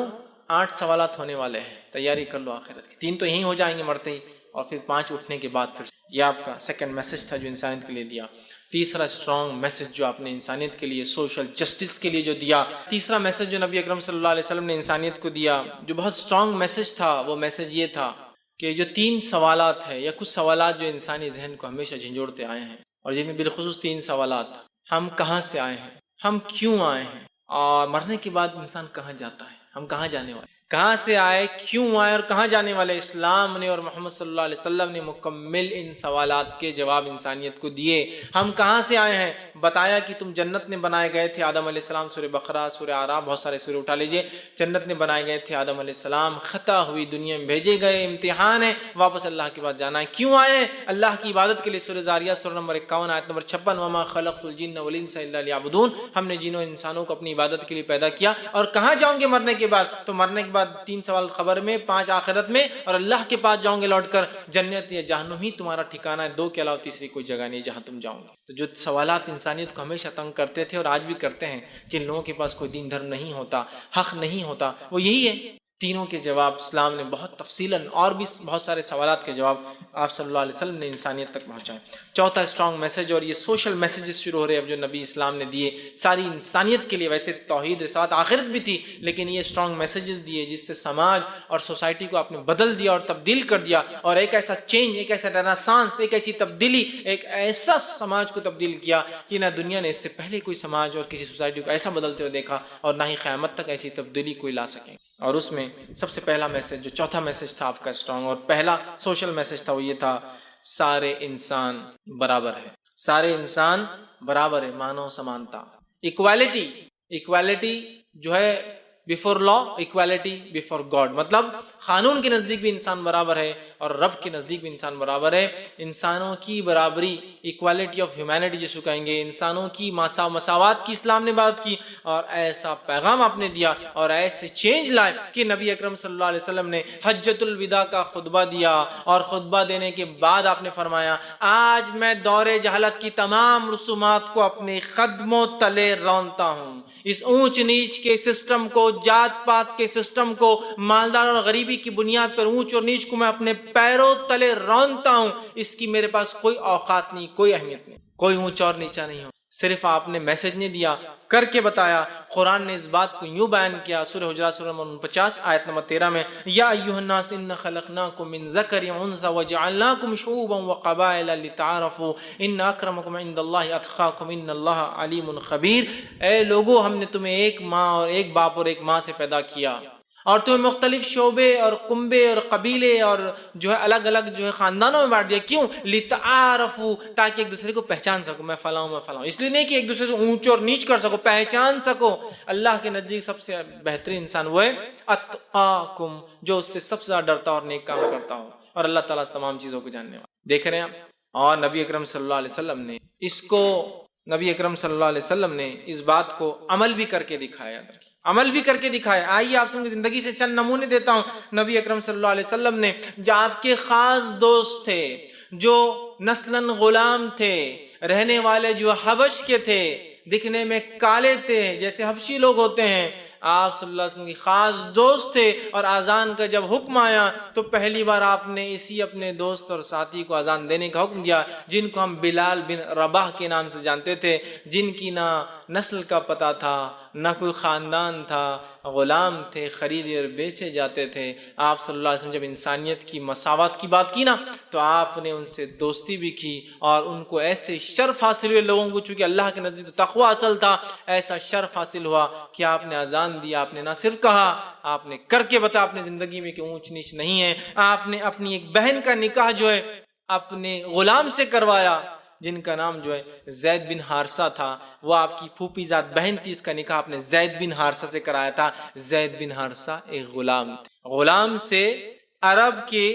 8 سوالات ہونے والے ہیں، تیاری کر لو آخرت کی۔ 3 تو یہیں ہو جائیں گے مرتے ہی، اور پھر 5 اٹھنے کے بعد پھر یہ آپ کا سیکنڈ میسج تھا جو انسانیت کے لیے دیا۔ تیسرا اسٹرانگ میسج جو آپ نے انسانیت کے لیے، سوشل جسٹس کے لیے جو دیا، تیسرا میسج جو نبی اکرم صلی اللہ علیہ وسلم نے انسانیت کو دیا، جو بہت اسٹرانگ میسج تھا، وہ میسج یہ تھا کہ جو 3 سوالات ہیں یا کچھ سوالات جو انسانی ذہن کو ہمیشہ جھنجھوڑتے آئے ہیں، اور جن میں بالخصوص 3 سوالات، ہم کہاں سے آئے ہیں، ہم کیوں آئے ہیں، اور مرنے کے بعد انسان کہاں جاتا ہے، ہم کہاں جانے والے، کہاں سے آئے، کیوں آئے اور کہاں جانے والے۔ اسلام نے اور محمد صلی اللہ علیہ وسلم نے مکمل ان سوالات کے جواب انسانیت کو دیے۔ ہم کہاں سے آئے ہیں، بتایا کہ تم جنت میں بنائے گئے تھے، آدم علیہ السلام، سورہ بقرہ، سورہ اعراف، بہت سارے سورے اٹھا لیجئے، جنت میں بنائے گئے تھے آدم علیہ السلام، خطا ہوئی، دنیا میں بھیجے گئے، امتحان ہے، واپس اللہ کے پاس جانا ہے۔ کیوں آئے، اللہ کی عبادت کے لیے، سورہ زاریات سورہ نمبر 51 آیت نمبر 56، وما خلقت الجن والانس الا لیعبدون، ہم نے جنوں انسانوں کو اپنی عبادت کے لیے پیدا کیا۔ اور کہاں جاؤں گے مرنے کے بعد، تو مرنے کے بعد 3 سوال قبر میں، 5 آخرت میں، اور اللہ کے پاس جاؤں گے لوٹ کر، جنت یا جہنم ہی تمہارا ٹھکانہ ہے، 2 کے علاوہ تیسری کوئی جگہ نہیں جہاں تم جاؤ گے۔ تو جو سوالات انسانیت کو ہمیشہ تنگ کرتے تھے اور آج بھی کرتے ہیں، جن لوگوں کے پاس کوئی دین دھرم نہیں ہوتا، حق نہیں ہوتا، وہ یہی ہے۔ تینوں کے جواب اسلام نے بہت تفصیلاً، اور بھی بہت سارے سوالات کے جواب آپ صلی اللہ علیہ وسلم نے انسانیت تک پہنچائے۔ چوتھا اسٹرانگ میسج، اور یہ سوشل میسیجز شروع ہو رہے ہیں اب جو نبی اسلام نے دیے ساری انسانیت کے لیے، ویسے توحید رسالت آخرت بھی تھی، لیکن یہ اسٹرانگ میسیجز دیے جس سے سماج اور سوسائٹی کو آپ نے بدل دیا اور تبدیل کر دیا، اور ایک ایسا چینج، ایک ایسا رینیسانس، ایک ایسی تبدیلی، ایک ایسا سماج کو تبدیل کیا کہ نہ دنیا نے اس سے پہلے کوئی سماج اور کسی سوسائٹی کو ایسا بدلتے ہوئے دیکھا، اور نہ ہی قیامت تک ایسی تبدیلی کوئی لا سکے۔ اور اس میں سب سے پہلا میسج، جو چوتھا میسج تھا آپ کا اسٹرانگ، اور پہلا سوشل میسج تھا، وہ یہ تھا سارے انسان برابر ہے، سارے انسان برابر ہے، مانو سمانتا، ایکوالٹی جو ہے بیفور لا، ایکوالٹی بیفور گاڈ، مطلب قانون کے نزدیک بھی انسان برابر ہے اور رب کے نزدیک بھی انسان برابر ہے. انسانوں کی برابری، ایکوالٹی آف ہیومینٹی جس کو کہیں گے، انسانوں کی مساوات کی اسلام نے بات کی، اور ایسا پیغام آپ نے دیا اور ایسے چینج لائے کہ نبی اکرم صلی اللہ علیہ وسلم نے حجۃ الوداع کا خطبہ دیا، اور خطبہ دینے کے بعد آپ نے فرمایا آج میں دور جہالت کی تمام رسومات کو اپنے قدموں تلے رونتا ہوں. اس اونچ نیچ کے سسٹم کو، جات پات کے سسٹم کو، مالدار اور غریبی کی بنیاد پر اونچ اور نیچ کو میں اپنے پیروں تلے رونتا ہوں. اس کی میرے پاس کوئی اوقات نہیں، کوئی اہمیت نہیں، کوئی اونچا اور نیچا نہیں ہو. صرف آپ نے میسج نہیں دیا، کر کے بتایا. قرآن نے اس بات کو یوں بیان کیا، سورہ حجرات سورہ نمبر 49 آیت نمبر 13 میں، یا ایھا الناس انا خلقناکم من ذکر وانثی وجعلناکم شعوبا وقبائل لتعارفوا ان اکرمکم عند اللہ اتقاکم ان اللہ علیم خبیر. اے لوگو، ہم نے تمہیں ایک ماں اور ایک باپ اور ایک ماں سے پیدا کیا، اور تمہیں مختلف شعبے اور کنبے اور قبیلے اور جو ہے الگ الگ جو ہے خاندانوں میں بانٹ دیا. کیوں؟ لتعارفوا، تاکہ ایک دوسرے کو پہچان سکو. میں فلاں ہوں، میں فلاں ہوں. اس لیے نہیں کہ ایک دوسرے سے اونچ اور نیچ کر سکو، پہچان سکو. اللہ کے نزدیک سب سے بہترین انسان وہ ہے اتقاکم، جو اس سے سب سے زیادہ ڈرتا اور نیک کام کرتا ہو، اور اللہ تعالیٰ تمام چیزوں کو جاننے والا. دیکھ رہے ہیں آپ. اور نبی اکرم صلی اللہ علیہ وسلم نے اس کو، نبی اکرم صلی اللہ علیہ وسلم نے اس بات کو عمل بھی کر کے دکھایا، عمل بھی کر کے دکھایا. آئیے آپ سن کی زندگی سے چند نمونے دیتا ہوں. نبی اکرم صلی اللہ علیہ وسلم نے، جو آپ کے خاص دوست تھے، جو نسلاً غلام تھے، رہنے والے جو حبش کے تھے، دکھنے میں کالے تھے جیسے حبشی لوگ ہوتے ہیں، آپ صلی اللہ علیہ وسلم کی خاص دوست تھے. اور اذان کا جب حکم آیا تو پہلی بار آپ نے اسی اپنے دوست اور ساتھی کو اذان دینے کا حکم دیا، جن کو ہم بلال بن رباح کے نام سے جانتے تھے، جن کی نہ نسل کا پتہ تھا، نہ کوئی خاندان تھا، غلام تھے، خریدے اور بیچے جاتے تھے. آپ صلی اللہ علیہ وسلم جب انسانیت کی مساوات کی بات کی نا، تو آپ نے ان سے دوستی بھی کی، اور ان کو ایسے شرف حاصل ہوئے، لوگوں کو چونکہ اللہ کے نزدیک تو تقوی اصل تھا، ایسا شرف حاصل ہوا کہ آپ نے اذان دیا. آپ نے نہ صرف کہا، آپ نے کر کے بتا اپنے زندگی میں کہ اونچ نیچ نہیں ہے. آپ نے اپنی ایک بہن کا نکاح جو ہے اپنے غلام سے کروایا، جن کا نام جو ہے زید بن حارثہ تھا. وہ آپ کی پھوپھی ذات بہن تھی، اس کا نکاح آپ نے زید بن حارثہ سے کرایا تھا. زید بن حارثہ ایک غلام تھے. غلام سے عرب کے،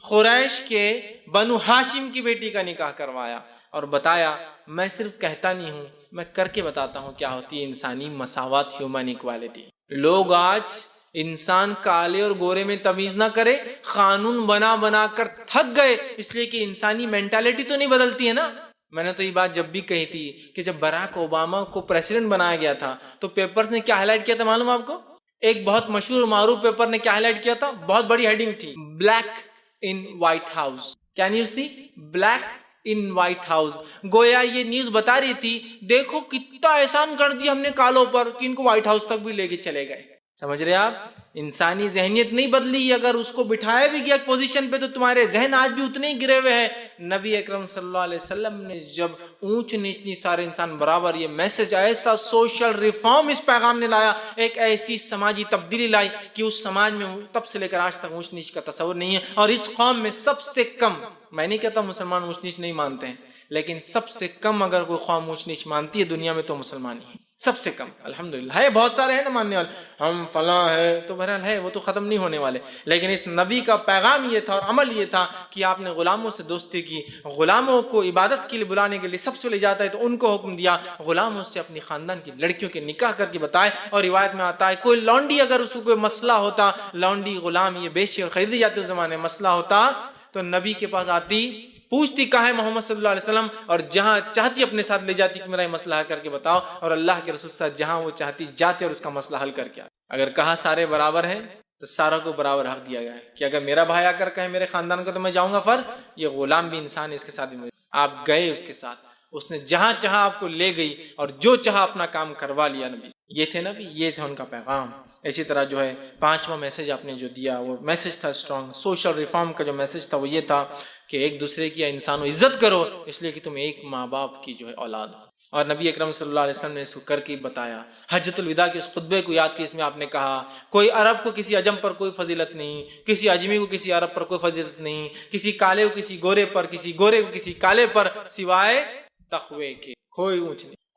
قریش کے، بنو ہاشم کی بیٹی کا نکاح کروایا، اور بتایا میں صرف کہتا نہیں ہوں، میں کر کے بتاتا ہوں کیا ہوتی ہے انسانی مساوات، ہیومن ایکوالٹی. لوگ آج انسان کالے اور گورے میں تمیز نہ کرے، قانون بنا بنا کر تھک گئے، اس لیے کہ انسانی مینٹالٹی تو نہیں بدلتی ہے نا. میں نے تو یہ بات جب بھی کہی تھی کہ جب براک اوباما کو پریزیڈنٹ بنایا گیا تھا تو پیپرز نے کیا ہائی لائٹ کیا تھا معلوم آپ کو؟ ایک بہت مشہور معروف پیپر نے کیا ہائی لائٹ کیا تھا؟ بہت بڑی ہیڈنگ تھی، بلیک ان وائٹ ہاؤس. کیا نیوز تھی؟ Black in white house. گویا یہ نیوز بتا رہی تھی دیکھو کتنا احسان کر دیا ہم نے کالوں پر کہ ان کو وائٹ ہاؤس تک بھی لے کے چلے گئے. سمجھ رہے آپ؟ انسانی ذہنیت نہیں بدلی. اگر اس کو بٹھایا بھی گیا پوزیشن پہ تو تمہارے ذہن آج بھی اتنے ہی گرے ہوئے ہیں. نبی اکرم صلی اللہ علیہ وسلم نے جب اونچ نیچ سارے انسان برابر، یہ میسج، ایسا سوشل ریفارم اس پیغام نے لایا، ایک ایسی سماجی تبدیلی لائی کہ اس سماج میں تب سے لے کر آج تک اونچ نیچ کا تصور نہیں ہے. اور اس قوم میں سب سے کم، میں نہیں کہتا مسلمان اونچ نیچ نہیں مانتے ہیں، لیکن سب سے کم اگر کوئی قوم اونچ نیچ مانتی ہے دنیا میں تو مسلمان ہی، سب سے کم. الحمدللہ ہے، بہت سارے ہیں نا ماننے والے، ہم فلاں ہے تو بہرحال ہے، وہ تو ختم نہیں ہونے والے. لیکن اس نبی کا پیغام یہ تھا اور عمل یہ تھا کہ آپ نے غلاموں سے دوستی کی. غلاموں کو عبادت کے لیے بلانے کے لیے سب سے لے جاتا ہے تو ان کو حکم دیا غلاموں سے اپنی خاندان کی لڑکیوں کے نکاح کر کے بتائے. اور روایت میں آتا ہے کوئی لونڈی اگر اس کو کوئی مسئلہ ہوتا، لونڈی غلام یہ بیچے اور خریدی جاتے اس زمانے میں، مسئلہ ہوتا تو نبی کے پاس آتی، پوچھتی کہاں ہے محمد صلی اللہ علیہ وسلم، اور جہاں چاہتی اپنے ساتھ لے جاتی کہ میرا یہ مسئلہ حل کر کے بتاؤ، اور اللہ کے رسول صاحب جہاں وہ چاہتی جاتے اور اس کا مسئلہ حل کر کے آتے. اگر کہا سارے برابر ہیں تو سارا کو برابر حق دیا گیا ہے کہ اگر میرا بھائی آ کر کہے میرے خاندان کا تو میں جاؤں گا. یہ غلام بھی انسان ہے، اس کے ساتھ بھی آپ گئے اس کے ساتھ، اس نے جہاں چاہا آپ کو لے گئی اور جو چاہا اپنا کام کروا لیا. نبی یہ تھے، نبی یہ تھا ان کا پیغام. اسی طرح جو ہے پانچواں میسج آپ نے جو دیا وہ میسج تھا اسٹرانگ سوشل ریفارم کا. جو میسج تھا وہ یہ تھا کہ ایک دوسرے کی انسانوں عزت کرو، اس لیے کہ تم ایک ماں باپ کی جو ہے اولاد ہو. اور نبی اکرم صلی اللہ علیہ وسلم نے اس کو کر کے بتایا. حجۃ الوداع کے اس خطبے کو یاد کی، اس میں آپ نے کہا کوئی عرب کو کسی عجم پر کوئی فضیلت نہیں، کسی عجمی کو کسی عرب پر کوئی فضیلت نہیں، کسی کالے کو کسی گورے پر، کسی گورے کو کسی کالے پر، سوائے تقوی کے کوئی اونچ نہیں.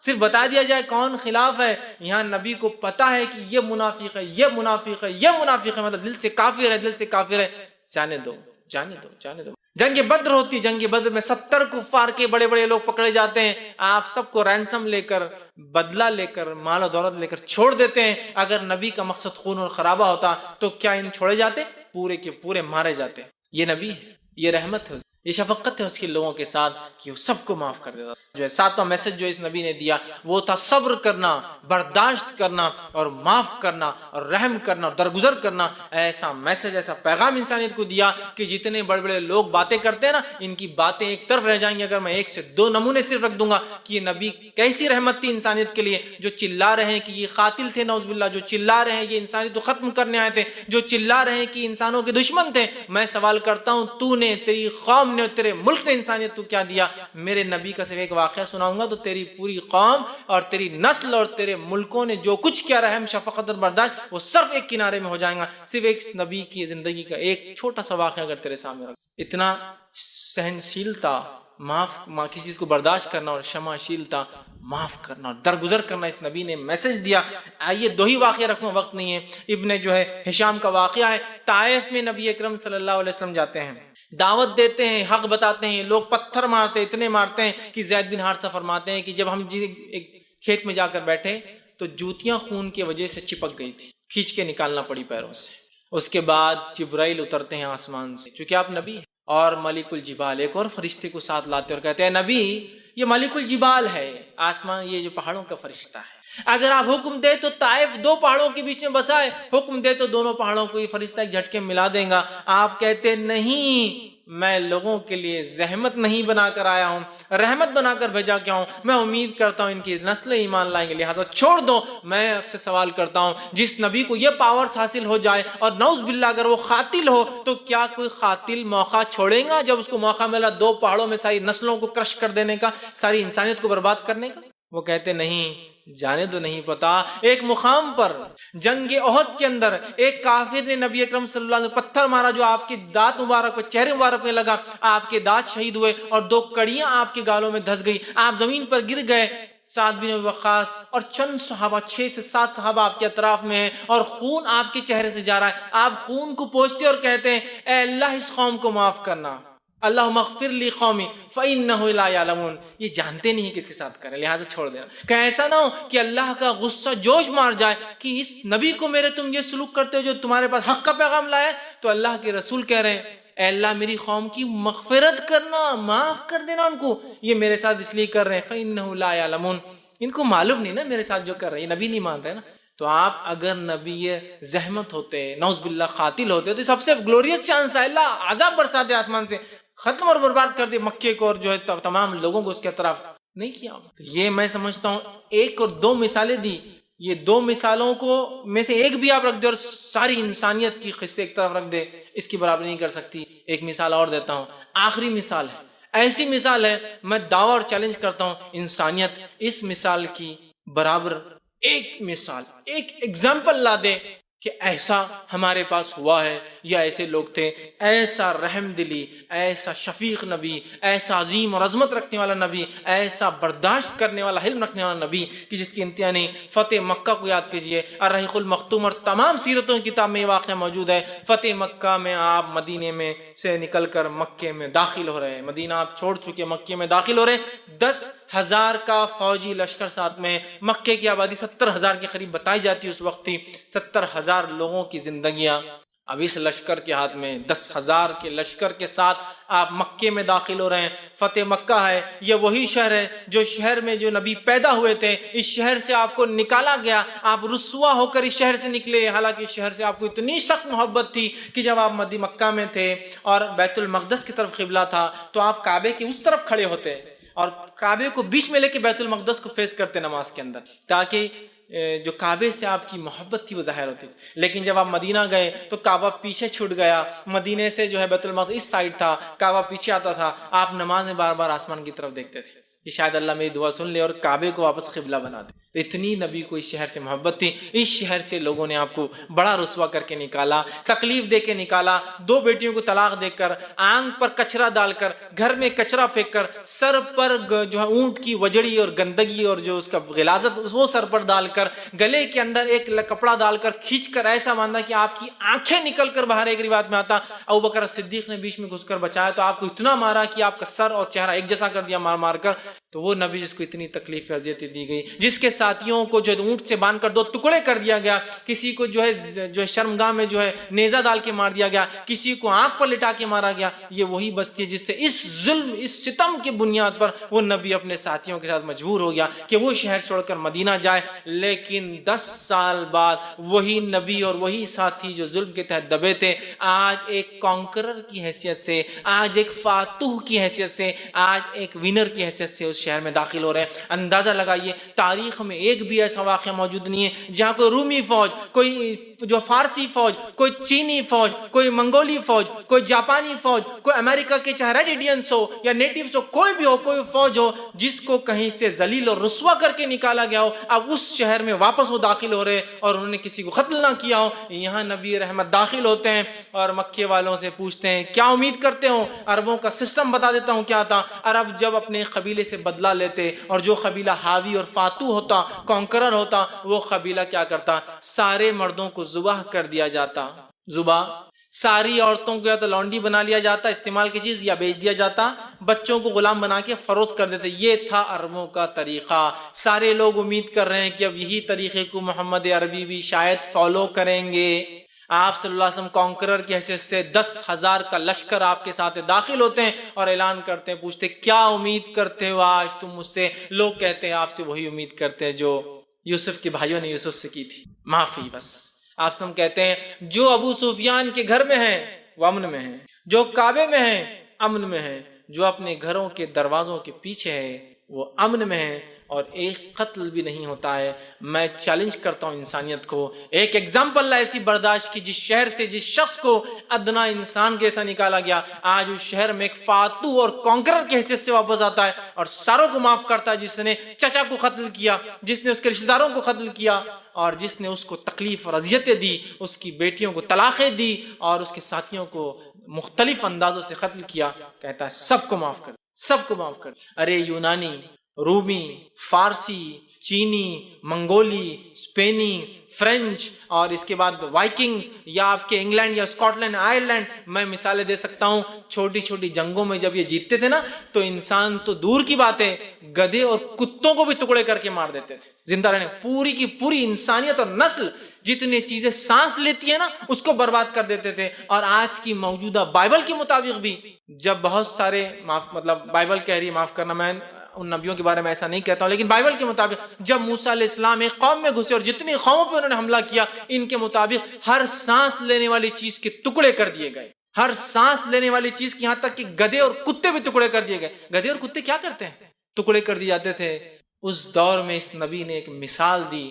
صرف بتا دیا جائے کون خلاف ہے. یہاں نبی کو پتا ہے کہ یہ منافق ہے، یہ منافق ہے، یہ منافق ہے، مطلب دل سے کافر ہے، دل سے کافر ہے. جانے دو جانے دو جانے دو. جنگ بدر ہوتی، جنگ بدر میں 70 کفار کے بڑے بڑے لوگ پکڑے جاتے ہیں. آپ سب کو رینسم لے کر، بدلہ لے کر، مال و دولت لے کر چھوڑ دیتے ہیں. اگر نبی کا مقصد خون اور خرابہ ہوتا تو کیا ان چھوڑے جاتے؟ پورے کے پورے مارے جاتے. یہ نبی ہے، یہ رحمت ہے، یہ شفقت ہے اس کے لوگوں کے ساتھ کہ وہ سب کو معاف کر دیتا. جو ہے ساتواں میسج جو اس نبی نے دیا وہ تھا صبر کرنا، برداشت کرنا اور معاف کرنا اور رحم کرنا اور درگزر کرنا. ایسا میسج، ایسا پیغام انسانیت کو دیا کہ جتنے بڑے بڑے لوگ باتیں کرتے ہیں نا، ان کی باتیں ایک طرف رہ جائیں گی اگر میں 1 سے 2 نمونے صرف رکھ دوں گا کہ یہ نبی کیسی رحمت تھی انسانیت کے لیے. جو چلا رہے ہیں کہ یہ قاتل تھے نعوذ باللہ، جو چلا رہے ہیں یہ انسانیت کو ختم کرنے آئے تھے، جو چلا رہے ہیں کہ انسانوں کے دشمن تھے، میں سوال کرتا ہوں تو نے، تیری قوم نے، تیرے ملک نے انسانیت کو کیا دیا؟ میرے نبی کا صرف ایک واقعہ سناؤں گا تو تیری پوری قوم اور تیری نسل اور تیرے ملکوں نے جو کچھ کیا رحم، شفقت اور برداشت، وہ صرف ایک کنارے میں ہو جائیں گا. صرف ایک نبی کی زندگی کا ایک چھوٹا سا واقعہ اگر تیرے سامنے رکھ. اتنا سہنشیلتا، کسی چیز کو برداشت کرنا اور شماشیلتا، معاف کرنا اور درگزر کرنا اس نبی نے میسج دیا. آئیے 2 ہی واقعہ رکھوں، وقت نہیں ہے. ابن جو ہے ہشام کا واقعہ ہے. طائف میں نبی اکرم صلی اللہ علیہ وسلم جاتے ہیں، دعوت دیتے ہیں، حق بتاتے ہیں. لوگ پتھر مارتے، اتنے مارتے ہیں کہ زید بن حارثہ فرماتے ہیں کہ جب ہم ایک کھیت میں جا کر بیٹھے تو جوتیاں خون کی وجہ سے چپک گئی تھی، کھینچ کے نکالنا پڑی پیروں سے. اس کے بعد جبرائیل اترتے ہیں آسمان سے، چونکہ آپ نبی ہیں، اور ملک الجبال ایک اور فرشتے کو ساتھ لاتے اور کہتے ہیں نبی یہ ملک الجبال ہے، آسمان یہ جو پہاڑوں کا فرشتہ ہے، اگر آپ حکم دے تو طائف 2 پہاڑوں کے بیچ میں بسا ہے، حکم دے تو دونوں پہاڑوں کو یہ فرشتہ ایک جھٹکے میں ملا دیں گا. آپ کہتے نہیں، میں لوگوں کے لیے زحمت نہیں بنا کر آیا ہوں، رحمت بنا کر بھیجا کیا ہوں. میں امید کرتا ہوں ان کی نسلیں ایمان لائیں گے، لہٰذا چھوڑ دو. میں آپ سے سوال کرتا ہوں، جس نبی کو یہ پاورز حاصل ہو جائے اور نعوذ باللہ اگر وہ قاتل ہو تو کیا کوئی قاتل موقع چھوڑے گا جب اس کو موقع ملا 2 پہاڑوں میں ساری نسلوں کو کرش کر دینے کا، ساری انسانیت کو برباد کرنے کا؟ وہ کہتے نہیں، جانے دو. نہیں پتا. ایک مقام پر جنگ احد کے اندر ایک کافر نے نبی اکرم صلی اللہ علیہ وسلم پتھر مارا جو آپ کے دانت مبارک پہ، چہرے مبارک پہ لگا. آپ کے دانت شہید ہوئے اور 2 کڑیاں آپ کے گالوں میں دھس گئی، آپ زمین پر گر گئے. سعد بن ابی وقاص اور چند صحابہ، 6 سے 7 صحابہ آپ کے اطراف میں ہیں اور خون آپ کے چہرے سے جا رہا ہے. آپ خون کو پوچھتے اور کہتے ہیں اے اللہ اس قوم کو معاف کرنا، اللہم اغفر لی قومی فإنہ لا یعلمون. یہ جانتے نہیں کس کے ساتھ کریں، لہٰذا چھوڑ دینا. کہ ایسا نہ ہو کہ اللہ کا غصہ جوش مار جائے کہ اس نبی کو میرے تم یہ سلوک کرتے ہو جو تمہارے پاس حق کا پیغام لائے. تو اللہ کے رسول کہہ رہے ہیں اے اللہ میری قوم کی مغفرت کرنا، معاف کر دینا ان کو، یہ میرے ساتھ اس لیے کر رہے ہیں فإنہ لا یعلمون. ان کو معلوم نہیں نا میرے ساتھ جو کر رہے ہیں، نبی نہیں مان رہے نا. تو آپ اگر نبی زحمت ہوتے، نعوذ باللہ قاتل ہوتے، تو سب سے گلوریس چانس تھا اللہ عذاب برساتے آسمان سے، ختم اور برباد کر دے مکے کو اور جو ہے تمام لوگوں کو اس کے طرف. نہیں کیا. تو یہ میں سمجھتا ہوں 1 اور 2 مثالیں دی، یہ 2 مثالوں کو میں سے ایک بھی آپ رکھ دے اور ساری انسانیت کی قصے ایک طرف رکھ دے، اس کی برابری نہیں کر سکتی. ایک مثال اور دیتا ہوں، آخری مثال ہے، ایسی مثال ہے میں دعویٰ اور چیلنج کرتا ہوں انسانیت اس مثال کی برابر ایک مثال، ایک ایگزامپل لا دے کہ ایسا ہمارے پاس ہوا ہے یا ایسے لوگ تھے. ایسا رحم دلی، ایسا شفیق نبی، ایسا عظیم اور عظمت رکھنے والا نبی، ایسا برداشت کرنے والا، حلم رکھنے والا نبی کہ جس کی انتہا نہیں. فتح مکہ کو یاد کیجئے، الرحیق المختوم اور تمام سیرتوں کی کتاب میں یہ واقعہ موجود ہے. فتح مکہ میں آپ مدینے میں سے نکل کر مکے میں داخل ہو رہے ہیں، مدینہ آپ چھوڑ چکے، مکے میں داخل ہو رہے ہیں. 10,000 کا فوجی لشکر ساتھ میں. مکے کی آبادی 70,000 کے قریب بتائی جاتی ہے اس وقت تھی. 70,000 لوگوں کی زندگیاں اب اس لشکر کے ہاتھ میں. 10,000 کے لشکر کے ساتھ آپ مکے میں داخل ہو رہے ہیں. فتح مکہ ہے، یہ وہی شہر ہے جو شہر میں جو نبی پیدا ہوئے تھے. اس شہر سے آپ کو نکالا گیا، آپ رسوا ہو کر اس شہر سے نکلے. حالانکہ اس شہر سے آپ کو اتنی سخت محبت تھی کہ جب آپ مکہ میں تھے اور بیت المقدس کی طرف قبلہ تھا تو آپ کعبے کی اس طرف کھڑے ہوتے اور کعبے کو بیچ میں لے کے بیت المقدس کو فیس کرتے نماز کے اندر، تاکہ جو کعبے سے آپ کی محبت تھی وہ ظاہر ہوتی. لیکن جب آپ مدینہ گئے تو کعبہ پیچھے چھوٹ گیا. مدینے سے جو ہے بیت المقدس اس سائڈ تھا، کعبہ پیچھے آتا تھا. آپ نماز میں بار بار آسمان کی طرف دیکھتے تھے کہ شاید اللہ میری دعا سن لے اور کعبے کو واپس قبلہ بنا دے. اتنی نبی کو اس شہر سے محبت تھی. اس شہر سے لوگوں نے آپ کو بڑا رسوا کر کے نکالا, تکلیف دے کے نکالا, 2 بیٹیوں کو طلاق دے کر, آنکھ پر کچرا ڈال کر, گھر میں کچرا پھینک کر, سر پر جو ہے اونٹ کی وجڑی اور گندگی اور جو اس کا غلاظت وہ سر پر ڈال کر, گلے کے اندر ایک کپڑا ڈال کر کھینچ کر ایسا باندھا کہ آپ کی آنکھیں نکل کر باہر. ایک روایت میں آتا ابوبکر صدیق نے بیچ میں گھس کر بچایا تو آپ کو اتنا مارا کہ آپ کا سر اور چہرہ ایک جیسا کر دیا مار مار کر. تو وہ نبی جس کو اتنی تکلیف اذیتیں دی گئی, جس کے ساتھیوں کو جو اونٹ سے باندھ کر 2 ٹکڑے کر دیا گیا, کسی کو جو ہے شرمگاہ میں جو ہے نیزہ ڈال کے مار دیا گیا, کسی کو آنکھ پر لٹا کے مارا گیا, یہ وہی بستی ہے جس سے اس ظلم اس ستم کی بنیاد پر وہ نبی اپنے ساتھیوں کے ساتھ مجبور ہو گیا کہ وہ شہر چھوڑ کر مدینہ جائے. لیکن 10 سال بعد وہی نبی اور وہی ساتھی جو ظلم کے تحت دبے تھے, آج ایک کانکرر کی حیثیت سے, آج ایک فاتح کی حیثیت سے, آج ایک ونر کی حیثیت سے اس شہر میں داخل ہو رہے ہیں. اندازہ لگائیے تاریخ میں ایک بھی ایسا واقعہ موجود نہیں ہے جہاں کوئی رومی فوج, کوئی جو فارسی فوج, کوئی چینی فوج, کوئی منگولی فوج, کوئی جاپانی فوج, کوئی امریکہ کے چاہے ریڈ انڈینز ہو یا نیٹیوز ہو, کوئی بھی ہو, کوئی فوج ہو جس کو کہیں سے ذلیل اور رسوا کر کے نکالا گیا ہو, اب اس شہر میں واپس وہ داخل ہو رہے اور انہوں نے کسی کو قتل نہ کیا ہو. یہاں نبی رحمت داخل ہوتے ہیں اور مکے والوں سے پوچھتے ہیں کیا امید کرتے ہو. عربوں کا سسٹم بتا دیتا ہوں کیا تھا. عرب جب اپنے قبیلے سے بدلہ لیتے اور جو قبیلہ حاوی اور فاتح ہوتا, کانکرر ہوتا, وہ قبیلہ کیا کرتا, سارے مردوں کو ذبح کر دیا جاتا, ذبح, ساری عورتوں کو یا تو لونڈی بنا لیا جاتا استعمال کی چیز, یا بیچ دیا جاتا, بچوں کو غلام بنا کے فروخت کر دیتے. یہ تھا عربوں کا طریقہ. سارے لوگ امید کر رہے ہیں کہ اب یہی طریقے کو محمد عربی بھی شاید فالو کریں گے. آپ صلی اللہ علیہ وسلم کانکرر کی حیثیت سے 10,000 کا لشکر آپ کے ساتھ داخل ہوتے ہیں اور اعلان کرتے ہیں, پوچھتے کیا امید کرتے ہو آج تم مجھ سے. لوگ کہتے ہیں آپ سے وہی امید کرتے ہیں جو یوسف کے بھائیوں نے یوسف سے کی تھی, معافی بس. آپ سے ہم کہتے ہیں جو ابو سفیان کے گھر میں ہیں وہ امن میں ہیں, جو کعبے میں ہیں امن میں ہیں, جو اپنے گھروں کے دروازوں کے پیچھے ہے وہ امن میں ہیں, اور ایک قتل بھی نہیں ہوتا ہے. میں چیلنج کرتا ہوں انسانیت کو, ایک ایگزامپل ایسی برداشت کی جس شہر سے جس شخص کو ادنا انسان کیسا نکالا گیا, آج اس شہر میں ایک فاتح اور کانکرر کی حیثیت سے واپس آتا ہے اور ساروں کو معاف کرتا ہے. جس نے چچا کو قتل کیا, جس نے اس کے رشتہ داروں کو قتل کیا, اور جس نے اس کو تکلیف اور اذیتیں دی, اس کی بیٹیوں کو طلاقیں دی اور اس کے ساتھیوں کو مختلف اندازوں سے قتل کیا, کہتا ہے سب کو معاف کر, سب کو معاف کر. ارے یونانی, رومی, فارسی, چینی, منگولی, اسپینی, فرینچ, اور اس کے بعد وائکنگز, یا آپ کے انگلینڈ یا اسکاٹ لینڈ, آئرلینڈ, میں مثالیں دے سکتا ہوں. چھوٹی چھوٹی جنگوں میں جب یہ جیتتے تھے نا, تو انسان تو دور کی بات ہے, گدھے اور کتوں کو بھی ٹکڑے کر کے مار دیتے تھے زندہ رہنے. پوری کی پوری انسانیت اور نسل جتنی چیزیں سانس لیتی ہے نا اس کو برباد کر دیتے تھے. اور آج کی موجودہ بائبل کے مطابق بھی جب بہت سارے بائبل کہہ رہی ہے, معاف کرنا میں ان نبیوں کے بارے میں ایسا نہیں کہتا ہوں, لیکن بائبل کے مطابق جب موسیٰ علیہ السلام ایک قوم میں گھسے اور جتنی قوموں پہ انہوں نے حملہ کیا, ان کے مطابق ہر سانس لینے والی چیز کے ٹکڑے کر دیے گئے. ہر سانس لینے والی چیز کی, یہاں تک کہ گدھے اور کتے بھی ٹکڑے کر دیے گئے. گدھے اور کتے کیا کرتے ہیں, ٹکڑے کر دیے جاتے تھے. اس دور میں اس نبی نے ایک مثال دی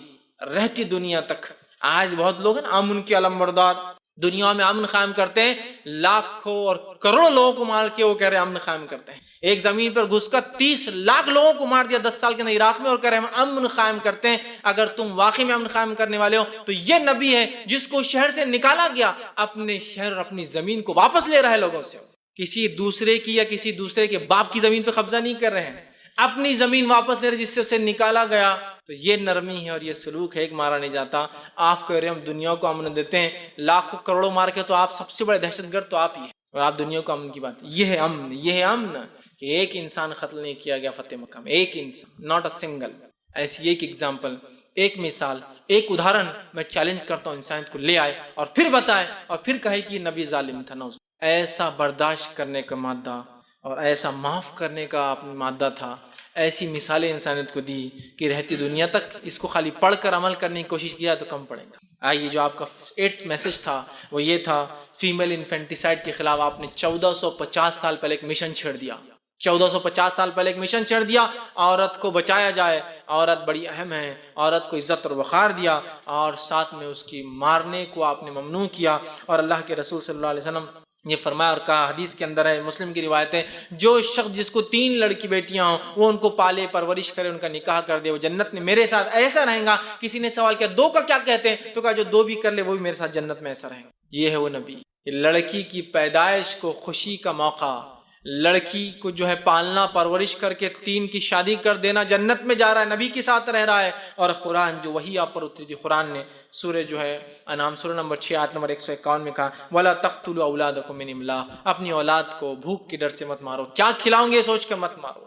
رہتی دنیا تک. آج بہت لوگ ہیں نا امن کے علم بردار, دنیا میں امن قائم کرتے ہیں, لاکھوں اور کروڑوں لوگوں کو مار کے وہ کہہ رہے ہیں امن قائم کرتے ہیں. ایک زمین پر گھس کر 30 لاکھ لوگوں کو مار دیا 10 سال کے اندر عراق میں, اور کہہ رہے ہیں ہم امن قائم کرتے ہیں. اگر تم واقعی میں امن قائم کرنے والے ہو تو یہ نبی ہے جس کو شہر سے نکالا گیا, اپنے شہر اور اپنی زمین کو واپس لے رہا ہے لوگوں سے. کسی دوسرے کی یا کسی دوسرے کے باپ کی زمین پہ قبضہ نہیں کر رہے ہیں, اپنی زمین واپس لے رہے جس سے اسے نکالا گیا. تو یہ نرمی ہے اور یہ سلوک ہے, ایک مارا نہیں جاتا. آپ کہہ رہے ہیں ہم دنیا کو امن دیتے ہیں, لاکھوں کروڑوں مار کے, تو آپ سب سے بڑے دہشت گرد تو آپ ہی ہیں, اور آپ دنیا کو امن کی بات. یہ ہے امن, یہ ہے امن کہ ایک انسان قتل نہیں کیا گیا فتح مکہ میں, ایک انسان, ناٹ اے سنگل. ایسی ایک ایگزامپل, ایک مثال, ایک ادھارن میں چیلنج کرتا ہوں انسانیت کو لے آئے اور پھر بتائے اور پھر کہے کہ نبی ظالم تھا. نوز ایسا برداشت کرنے کا مادہ اور ایسا معاف کرنے کا مادہ تھا. ایسی مثالیں انسانیت کو دی کہ رہتی دنیا تک اس کو خالی پڑھ کر عمل کرنے کی کوشش کیا تو کم پڑے گا. آئیے جو آپ کا 8th میسج تھا وہ یہ تھا, فیمیل انفینٹیسائڈ کے خلاف آپ نے 1450 سال پہلے ایک مشن چھیڑ دیا. 1450 سال پہلے ایک مشن چھیڑ دیا, عورت کو بچایا جائے, عورت بڑی اہم ہے, عورت کو عزت اور وقار دیا, اور ساتھ میں اس کی مارنے کو آپ نے ممنوع کیا. اور اللہ کے رسول صلی اللہ علیہ وسلم یہ فرمایا اور کہا، حدیث کے اندر ہے، مسلم کی روایت ہے، جو شخص جس کو 3 لڑکی بیٹیاں ہوں وہ ان کو پالے پرورش کرے، ان کا نکاح کر دے، وہ جنت میں میرے ساتھ ایسا رہیں گا۔ کسی نے سوال کیا 2 کا کیا کہتے ہیں؟ تو کہا جو 2 بھی کر لے وہ بھی میرے ساتھ جنت میں ایسا رہیں گا۔ یہ ہے وہ نبی۔ لڑکی کی پیدائش کو خوشی کا موقع، لڑکی کو جو ہے پالنا پرورش کر کے 3 کی شادی کر دینا، جنت میں جا رہا ہے، نبی کے ساتھ رہ رہا ہے۔ اور قرآن جو وہی آپ پر اتری تھی، قرآن نے سورہ جو ہے انعام سورہ نمبر 6 آیت نمبر 151 میں کہا وَلَا تَقْتُلُوا أَوْلَادَكُم مِّنْ إِمْلَاقٍ، اپنی اولاد کو بھوک کے ڈر سے مت مارو، کیا کھلاؤں گے سوچ کے مت مارو۔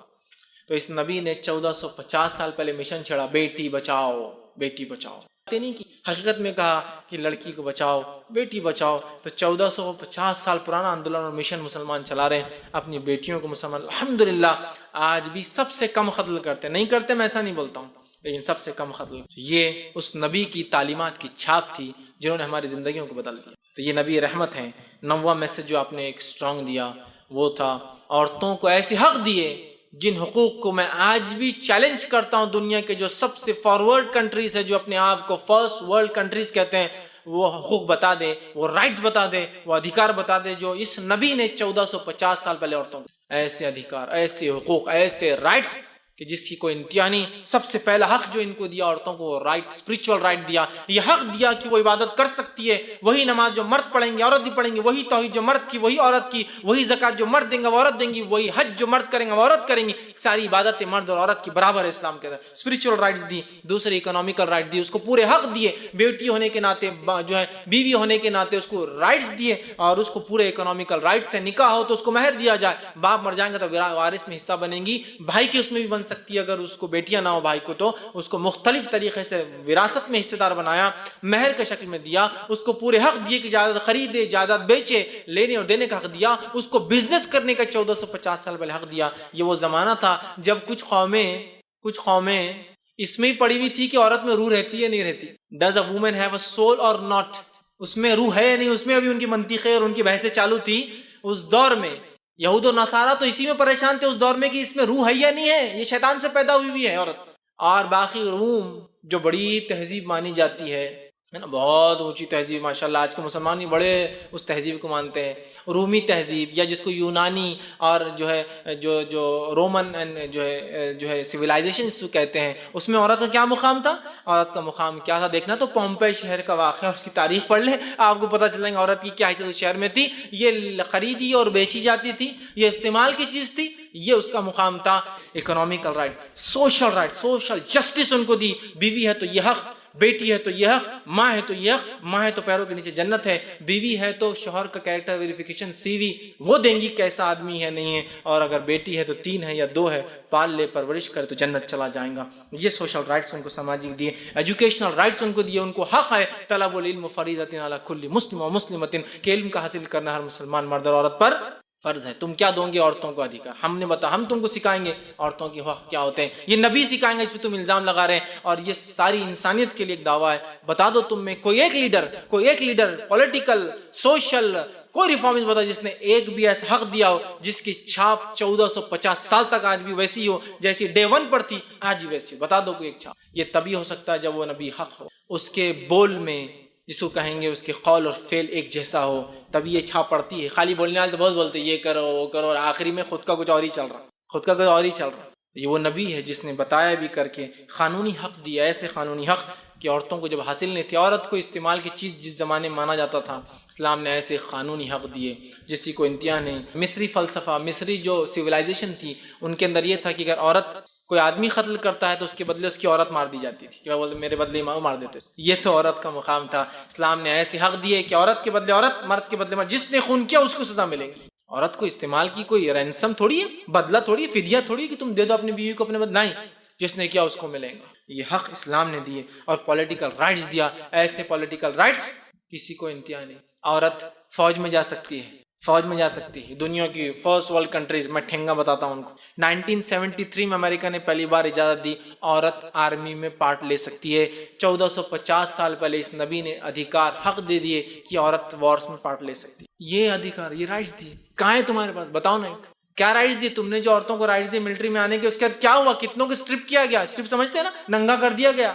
تو اس نبی نے 1450 سال پہلے مشن چھڑا، بیٹی بچاؤ بیٹی بچاؤ، نہیں کی حقیقت میں کہا کہ لڑکی کو بچاؤ بیٹی بچاؤ۔ تو 1450 سال پرانا آندولن اور مشن مسلمان چلا رہے ہیں، اپنی بیٹیوں کو مسلمان الحمدللہ آج بھی سب سے کم قتل کرتے، نہیں کرتے میں ایسا نہیں بولتا ہوں، لیکن سب سے کم قتل۔ یہ اس نبی کی تعلیمات کی چھاپ تھی جنہوں نے ہماری زندگیوں کو بدل دیا۔ تو یہ نبی رحمت ہیں۔ 9واں میسج جو آپ نے ایک سٹرونگ دیا وہ تھا عورتوں کو ایسے حق دیے جن حقوق کو میں آج بھی چیلنج کرتا ہوں، دنیا کے جو سب سے فارورڈ کنٹریز ہے، جو اپنے آپ کو فرسٹ ورلڈ کنٹریز کہتے ہیں، وہ حقوق بتا دے، وہ رائٹس بتا دے، وہ ادھیکار بتا دے جو اس نبی نے 1450 سال پہلے عورتوں کو، ایسے ادھیکار، ایسے حقوق، ایسے رائٹس کہ جس کی کوئی انتہا نہیں۔ سب سے پہلا حق جو ان کو دیا عورتوں کو، رائٹ، اسپرچول رائٹ دیا، یہ حق دیا کہ وہ عبادت کر سکتی ہے، وہی نماز جو مرد پڑھیں گے عورت بھی پڑھیں گی، وہی توحید جو مرد کی وہی عورت کی، وہی زکوٰۃ جو مرد دیں گے وہ عورت دیں گی، وہی حج جو مرد کریں گے وہ عورت کریں گی، ساری عبادتیں مرد اور عورت کی برابر ہے اسلام کے اندر۔ اسپرچول رائٹس دی، دوسری اکنامیکل رائٹ دی، اس کو پورے حق دیے، بیٹی ہونے کے ناطے جو ہے بیوی ہونے کے ناطے اس کو رائٹس دیے، اور اس کو پورے اکنامیکل رائٹ سے، نکاح ہو تو اس کو مہر دیا جائے، باپ مر جائیں گے تو وارث میں حصہ بنیں گی، بھائی کی اس میں بھی بن سکتی ہے، اگر اس کو بیٹیاں نہ ہو بھائی کو تو اس کو مختلف طریقے سے وراثت میں حصے دار بنایا، مہر کے شکل میں دیا، اس کو پورے حق دیے کہ جائیداد خریدے، جائیداد بیچے، لینے اور دینے کا حق دیا، اس کو بزنس کرنے کا 1450 سال پہلے حق دیا۔ یہ وہ زمانہ تھا جب کچھ قومیں اس میں ہی پڑی ہوئی تھی کہ عورت میں روح رہتی ہے نہیں رہتی، does a woman have a civil اور ناٹ، اس میں روح ہے یا نہیں، اس میں ابھی ان کی منطقیں اور ان کی بحثیں چالو تھی اس دور میں۔ یہود و نصارہ تو اسی میں پریشان تھے اس دور میں کہ اس میں روح ہے یا نہیں ہے، یہ شیطان سے پیدا ہوئی ہے عورت۔ اور باقی روم جو بڑی تہذیب مانی جاتی ہے نا، بہت اونچی تہذیب، ماشاءاللہ آج کے مسلمان بھی بڑے اس تہذیب کو مانتے ہیں، رومی تہذیب یا جس کو یونانی اور جو ہے جو رومن جو ہے سویلائزیشن کہتے ہیں، اس میں عورت کا کیا مقام تھا؟ عورت کا مقام کیا تھا دیکھنا تو پومپے شہر کا واقعہ، اس کی تاریخ پڑھ لیں آپ کو پتہ چلے گا عورت کی کیا حیثیت اس شہر میں تھی۔ یہ خریدی اور بیچی جاتی تھی، یہ استعمال کی چیز تھی، یہ اس کا مقام تھا۔ Economical right, social right, social justice in کو دی، بیوی ہے تو یہ حق، بیٹی ہے تو یہ حق، ماں ہے تو یہ حق، ماں ہے تو پیروں کے نیچے جنت ہے، بیوی ہے تو شوہر کا کیریکٹر ویریفیکیشن سی وی وہ دیں گی کیسا آدمی ہے نہیں ہے، اور اگر بیٹی ہے تو 3 ہے یا 2 ہے، پال لے پرورش کرے تو جنت چلا جائیں گا۔ یہ سوشل رائٹس ان کو سماجی دیے، ایجوکیشنل رائٹس ان کو دیے، ان کو حق ہے طلب العلم فریضۃ علی کل مسلم و مسلمۃ، کہ علم کا حاصل کرنا ہر مسلمان مرد اور عورت پر فرض ہے۔ تم کیا دو گے عورتوں کو ادھیکار؟ ہم نے بتا، ہم تم کو سکھائیں گے عورتوں کے حق کیا ہوتے ہیں، یہ نبی سکھائیں گے، اس پہ تم الزام لگا رہے ہیں، اور یہ ساری انسانیت کے لیے ایک دعویٰ ہے۔ بتا دو تم میں کوئی ایک لیڈر پولیٹیکل، سوشل، کوئی ریفارمز بتا جس نے ایک بھی ایسا حق دیا ہو جس کی چھاپ 1450 سال تک آج بھی ویسی ہو جیسی ڈے 1 پر تھی، آج بھی ویسی ہو، بتا دو کوئی ایک چھاپ۔ یہ تبھی ہو سکتا ہے جب وہ نبی حق ہو، اس کے بول میں جس کو کہیں گے اس کے قول اور فعل ایک جیسا ہو، تبھی یہ چھاپ پڑتی ہے۔ خالی بولنے والے تو بہت بولتے ہیں یہ کرو وہ کرو، اور آخری میں خود کا کچھ اور ہی چل رہا۔ یہ وہ نبی ہے جس نے بتایا بھی کر کے قانونی حق دیا، ایسے قانونی حق کہ عورتوں کو جب حاصل نہیں تھی، عورت کو استعمال کی چیز جس زمانے میں مانا جاتا تھا، اسلام نے ایسے قانونی حق دیے جس کی کوئی انتہا نہیں۔ مصری فلسفہ، مصری جو سویلائزیشن تھی، ان کے اندر یہ تھا کہ اگر عورت کوئی آدمی قتل کرتا ہے تو اس کے بدلے اس کی عورت مار دی جاتی تھی، کہ وہ بولتے میرے بدلے مار دیتے، یہ تو عورت کا مقام تھا۔ اسلام نے ایسے حق دیے کہ عورت کے بدلے عورت، مرد کے بدلے مرد، جس نے خون کیا اس کو سزا ملے گی۔ عورت کو استعمال کی کوئی رینسم تھوڑی ہے، بدلہ تھوڑی ہے، فدیہ تھوڑی ہے کہ تم دے دو اپنی بیوی کو اپنے بدلے، نہیں، جس نے کیا اس کو ملے گا۔ یہ حق اسلام نے دیے، اور پولیٹیکل رائٹس دیا، ایسے پولیٹیکل رائٹس کسی کو انتہا نہیں۔ عورت فوج میں جا سکتی ہے، دنیا کی فرسٹ ورلڈ کنٹریز، میں ٹھنگا بتاتا ہوں ان کو۔ 1973 میں امریکہ نے پہلی بار اجازت دی، عورت آرمی میں پارٹ لے سکتی ہے۔ 1450 سال پہلے اس نبی نے ادھیکار، حق دے دیے کہ عورت وارس میں پارٹ لے سکتی ہے۔ یہ ادھیکار، یہ رائٹس دی، کہاں ہے تمہارے پاس؟ بتاؤ نا، کیا رائٹس دی تم نے؟ جو عورتوں کو رائٹس دی ملٹری میں آنے کے، اس کے بعد کیا ہوا؟ کتنوں کو اسٹرپ کیا گیا؟ اسٹرپ سمجھتے ہیں نا، ننگا کر دیا گیا،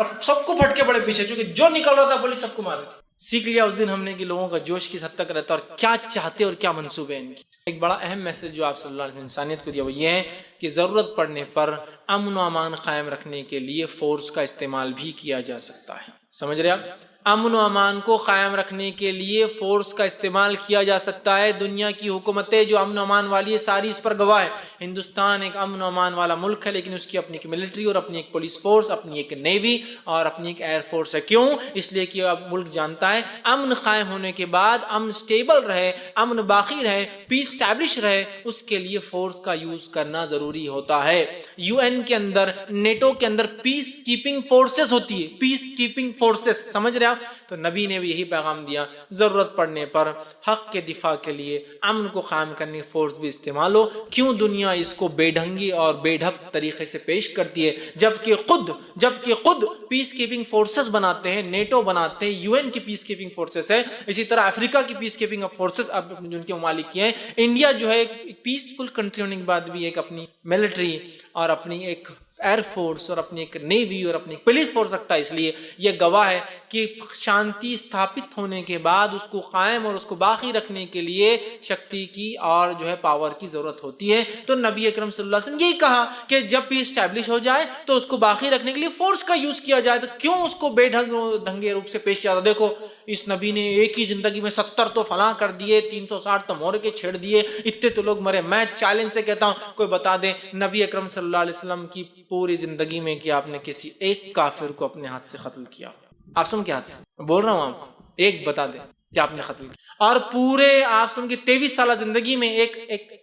اور سب کو پھٹ کے بڑے پیچھے، چونکہ جو نکل رہا تھا پولیس سب کو مار رہی تھی۔ سیکھ لیا اس دن ہم نے کہ لوگوں کا جوش کس حد تک رہتا ہے اور کیا چاہتے اور کیا منصوبے ہیں ان کی۔ ایک بڑا اہم میسج جو آپ صلی اللہ علیہ وسلم نے انسانیت کو دیا وہ یہ ہے کہ ضرورت پڑنے پر امن و امان قائم رکھنے کے لیے فورس کا استعمال بھی کیا جا سکتا ہے۔ سمجھ رہے آپ؟ امن و امان کو قائم رکھنے کے لیے فورس کا استعمال کیا جا سکتا ہے۔ دنیا کی حکومتیں جو امن و امان والی ہے ساری اس پر گواہ ہے۔ ہندوستان ایک امن و امان والا ملک ہے، لیکن اس کی اپنی ایک ملٹری اور اپنی ایک پولیس فورس، اپنی ایک نیوی اور اپنی ایک ایئر فورس ہے۔ کیوں؟ اس لیے کہ اب ملک جانتا ہے امن قائم ہونے کے بعد امن سٹیبل رہے، امن باقی رہے، پیس اسٹیبلش رہے، اس کے لیے فورس کا یوز کرنا ضروری ہوتا ہے۔ یو این کے اندر، نیٹو کے اندر پیس کیپنگ فورسز ہوتی ہے، پیس کیپنگ فورسز، سمجھ رہے آپ؟ تو نبی نے بھی یہی پیغام دیا، ضرورت پڑنے پر حق کے دفاع کے لیے امن کو قائم کرنے فورس بھی استعمال ہو۔ کیوں دنیا اس کو بے ڈھنگی اور بے ڈھب طریقے سے پیش کرتی ہے، جبکہ خود پیس کیپنگ فورسز بناتے ہیں، نیٹو بناتے ہیں، یو این کی پیس کیپنگ فورسز ہے، اسی طرح افریقہ کی پیس کیپنگ فورسز اب جن کے ممالک کی ہیں۔ انڈیا جو ہے ایک پیسفل کنٹری ہونے کے بعد بھی ایک اپنی ملٹری اور اپنی ایک ایئر فورس اور اپنی ایک نیوی اور اپنی پولیس فورس رکھتا ہے۔ اس لیے یہ گواہ ہے کہ شانتی استھاپت ہونے کے بعد اس کو قائم اور اس کو باقی رکھنے کے لیے شکتی کی اور جو ہے پاور کی ضرورت ہوتی ہے۔ تو نبی اکرم صلی اللہ علیہ وسلم یہی کہا کہ جب پیس اسٹیبلش ہو جائے تو اس کو باقی رکھنے کے لیے فورس کا یوز کیا جائے۔ تو کیوں اس کو بے ڈھنگے روپ سے پیش کیا تھا؟ دیکھو اس نبی نے ایک ہی زندگی میں 70 تو فلاں کر دیے، 360 تو مور کے چھیڑ دیے، اتنے تو لوگ مرے۔ میں چیلنج سے کہتا ہوں کوئی بتا دے نبی اکرم صلی اللہ علیہ وسلم کی پوری زندگی میں کہ آپ نے کسی ایک کافر کو اپنے ہاتھ سے قتل کیا؟ آپ سن کے ہاتھ سے بول رہا ہوں آپ کو، ایک بتا دیں کہ آپ نے قتل کیا۔ اور پورے آپ سن کی 23 سالہ زندگی میں ایک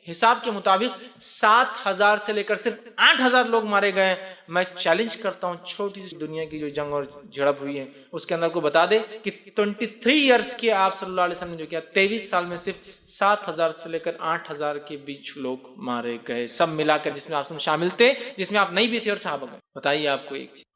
حساب کے مطابق 7000 سے لے کر صرف 8000 لوگ مارے گئے ہیں۔ میں چیلنج کرتا ہوں چھوٹی سی دنیا کی جو جنگ اور جھڑپ ہوئی ہے اس کے اندر کو بتا دے کہ 23 ایئرس کے آپ صلی اللہ علیہ وسلم نے جو کیا، 23 سال میں صرف 7000 سے لے کر 8000 کے بیچ لوگ مارے گئے، سب ملا کر، جس میں آپ شامل تھے، جس میں آپ نہیں بھی تھے اور صحابہ گئے۔ بتائیے آپ کو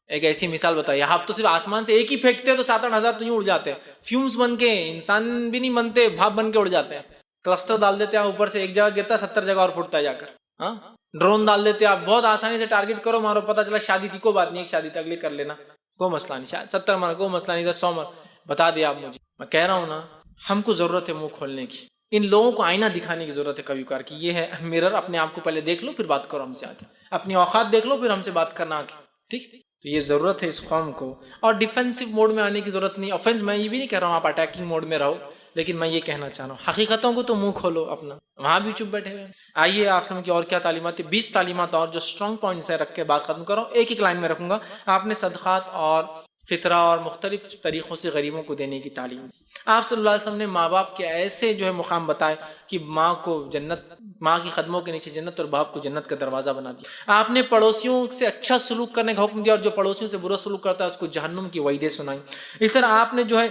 ایک ایسی مثال بتائیے، آپ تو صرف آسمان سے ایک ہی پھینکتے تو 7-8 ہزار تو یوں اڑ جاتے ہیں، فیومز بن کے، انسان بھی نہیں بنتے، بھاپ بن کے اڑ جاتے ہیں۔ کلسٹر ڈال دیتے ہیں اوپر سے، ایک جگہ گرتا 70 جگہ اور پھوٹتا ہے جا کر۔ ہاں، ڈرون ڈال دیتے ہیں آپ، بہت آسانی سے ٹارگٹ کرو، مارو، پتہ چلا شادی تھی، کوئی بات نہیں، ایک شادی تھی اگلی کر لینا، کوئی مسئلہ نہیں، شاید 70 مار، کوئی مسئلہ نہیں، 100 مار۔ بتا دیں آپ مجھے، میں کہہ رہا ہوں نا، ہم کو ضرورت ہے منہ کھولنے کی، ان لوگوں کو آئینہ دکھانے کی ضرورت ہے کبھی کبھار کہ یہ ہے مرر، اپنے آپ کو پہلے دیکھ لو پھر بات کرو ہم سے آگے، اپنی اوقات دیکھ لو پھر ہم سے بات کرنا آگے، ٹھیک؟ تو یہ ضرورت ہے اس قوم کو، اور ڈیفینسو موڈ میں آنے کی ضرورت نہیں۔ آفینس میں یہ بھی نہیں کہہ رہا ہوں آپ اٹیکنگ موڈ میں رہو، لیکن میں یہ کہنا چاہ رہا ہوں حقیقتوں کو تو منہ کھولو اپنا، وہاں بھی چپ بیٹھے ہوئے۔ آئیے آپ سمجھ کے اور کیا تعلیمات ہے، 20 تعلیمات اور جو اسٹرانگ پوائنٹس ہے رکھ کے بات ختم کرو، ایک لائن میں رکھوں گا۔ آپ نے صدقات اور فطرہ اور مختلف طریقوں سے غریبوں کو دینے کی تعلیم دی۔ آپ صلی اللہ علیہ وسلم نے ماں باپ کے ایسے جو ہے مقام بتائے کہ ماں کو جنت، ماں کی قدموں کے نیچے جنت اور باپ کو جنت کا دروازہ بنا دیا۔ آپ نے پڑوسیوں سے اچھا سلوک کرنے کا حکم دیا اور جو پڑوسیوں سے برا سلوک کرتا ہے اس کو جہنم کی وعیدیں سنائیں۔ اس طرح آپ نے جو ہے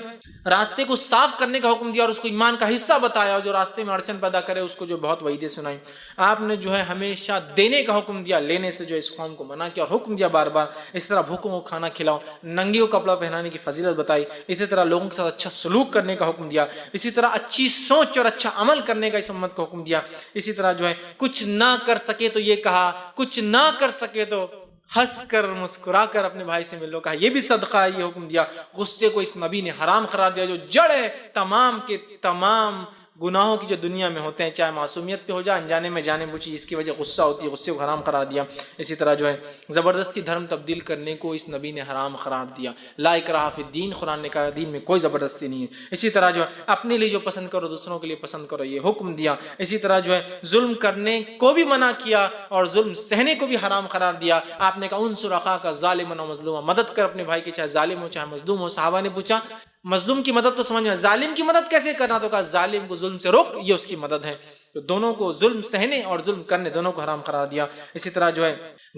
راستے کو صاف کرنے کا حکم دیا اور اس کو ایمان کا حصہ بتایا، اور جو راستے میں اڑچن پیدا کرے اس کو جو بہت وعیدیں سنائیں۔ آپ نے جو ہے ہمیشہ دینے کا حکم دیا، لینے سے جو اس قوم کو منع کیا اور حکم دیا بار بار، اس طرح بھوکوں کو کھانا کھلاؤ، ننگیوں کو کپڑا پہنانے کی فضیلت بتائی، اسی طرح لوگوں کے ساتھ اچھا سلوک کرنے کا حکم دیا، اسی طرح اچھی سوچ اور اچھا عمل کرنے کا اس امت کو حکم دیا۔ اسی طرح جو ہے کچھ نہ کر سکے تو یہ کہا، کچھ نہ کر سکے تو ہنس کر مسکرا کر اپنے بھائی سے ملو، کہا یہ بھی صدقہ ہے، یہ حکم دیا۔ غصے کو اس نبی نے حرام قرار دیا، جو جڑ ہے تمام کے تمام گناہوں کی جو دنیا میں ہوتے ہیں، چاہے معصومیت پہ ہو جائے انجانے میں جانے بوجھی، اس کی وجہ غصہ ہوتی ہے، غصے کو حرام قرار دیا۔ اسی طرح جو ہے زبردستی دھرم تبدیل کرنے کو اس نبی نے حرام قرار دیا، لا اکراہ فی الدین، قرآن نے کہا دین میں کوئی زبردستی نہیں ہے۔ اسی طرح جو ہے اپنے لیے جو پسند کرو دوسروں کے لیے پسند کرو، یہ حکم دیا۔ اسی طرح جو ہے ظلم کرنے کو بھی منع کیا اور ظلم سہنے کو بھی حرام قرار دیا۔ آپ نے کہا انصر اخاک ظالما و مظلوما، مدد کر اپنے بھائی کی، چاہے ظالم ہو چاہے مظلوم ہو۔ صحابہ نے پوچھا مظلوم کی مدد تو سمجھ میں، ظالم کی مدد کیسے کرنا؟ تو کہا ظالم کو ظلم سے روک، یہ اس کی مدد ہے۔ تو دونوں کو، ظلم سہنے اور ظلم کرنے، دونوں کو حرام قرار دیا۔ اسی طرح جو ہے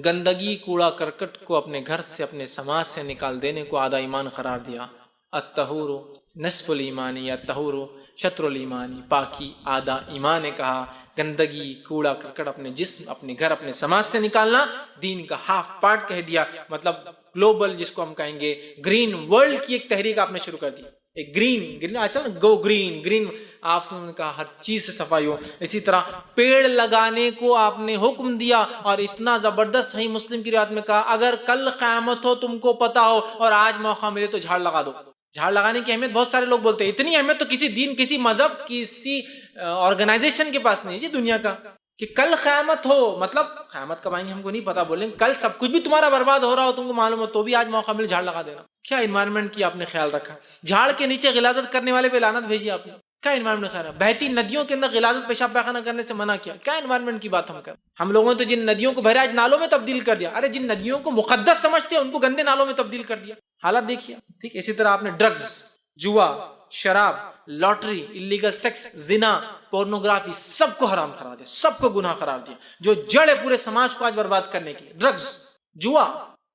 گندگی، کوڑا کرکٹ کو اپنے گھر سے، اپنے سماج سے نکال دینے کو آدھا ایمان قرار دیا۔ الطہور نصف الایمان یا الطہور شطر الایمان، پاکی آدھا ایمان ہے کہا۔ گندگی، کوڑا کرکٹ اپنے جسم، اپنے گھر، اپنے سماج سے نکالنا دین کا ہاف پارٹ کہہ دیا۔ مطلب گلوبل جس کو ہم کہیں گے گرین ورلڈ کی ایک تحریک آپ نے شروع کر دی۔ ایک گرین اچھا گو گرین آپ سے نے کہا ہر چیز سے صفائی ہو. اسی طرح پیڑ لگانے کو آپ نے حکم دیا اور اتنا زبردست صحیح مسلم کی روایت میں کہا اگر کل قیامت ہو تم کو پتا ہو اور آج موقع ملے تو جھاڑ لگا دو. جھاڑ لگانے کی اہمیت بہت سارے لوگ بولتے ہیں, اتنی اہمیت تو کسی دین, کسی مذہب, کسی آرگنائزیشن کے پاس نہیں ہے جی دنیا کا, کہ کل قیامت ہو, مطلب قیامت کب آئیں گے ہم کو نہیں پتا, بولیں کل سب کچھ بھی تمہارا برباد ہو رہا ہو تم کو معلوم ہو تو بھی آج موقع ملے جھاڑ لگا دینا. کیا انوائرمنٹ کی آپ نے خیال رکھا, جھاڑ کے نیچے غلاظت کرنے والے پہ لعنت بھیجی آپ نے, کیا انوائرمنٹ خیال ہے. بہتی ندیوں کے اندر غلاظت پیشاب پاخانہ کرنے سے منع کیا, کیا انوائرمنٹ کی بات ہم کر. ہم لوگوں نے تو جن ندیوں کو بہراج نالوں میں تبدیل کر دیا, ارے جن ندیوں کو مقدس سمجھتے ہیں ان کو گندے نالوں میں تبدیل کر دیا, حالات دیکھیے. ٹھیک, اسی طرح آپ نے ڈرگز, جوا, شراب, لاٹری, اللیگل سیکس, زنا, پورنوگرافی سب کو حرام قرار دیا, سب کو گناہ قرار دیا, جو جڑ ہے پورے سماج کو آج برباد کرنے کی. ڈرگز, جوا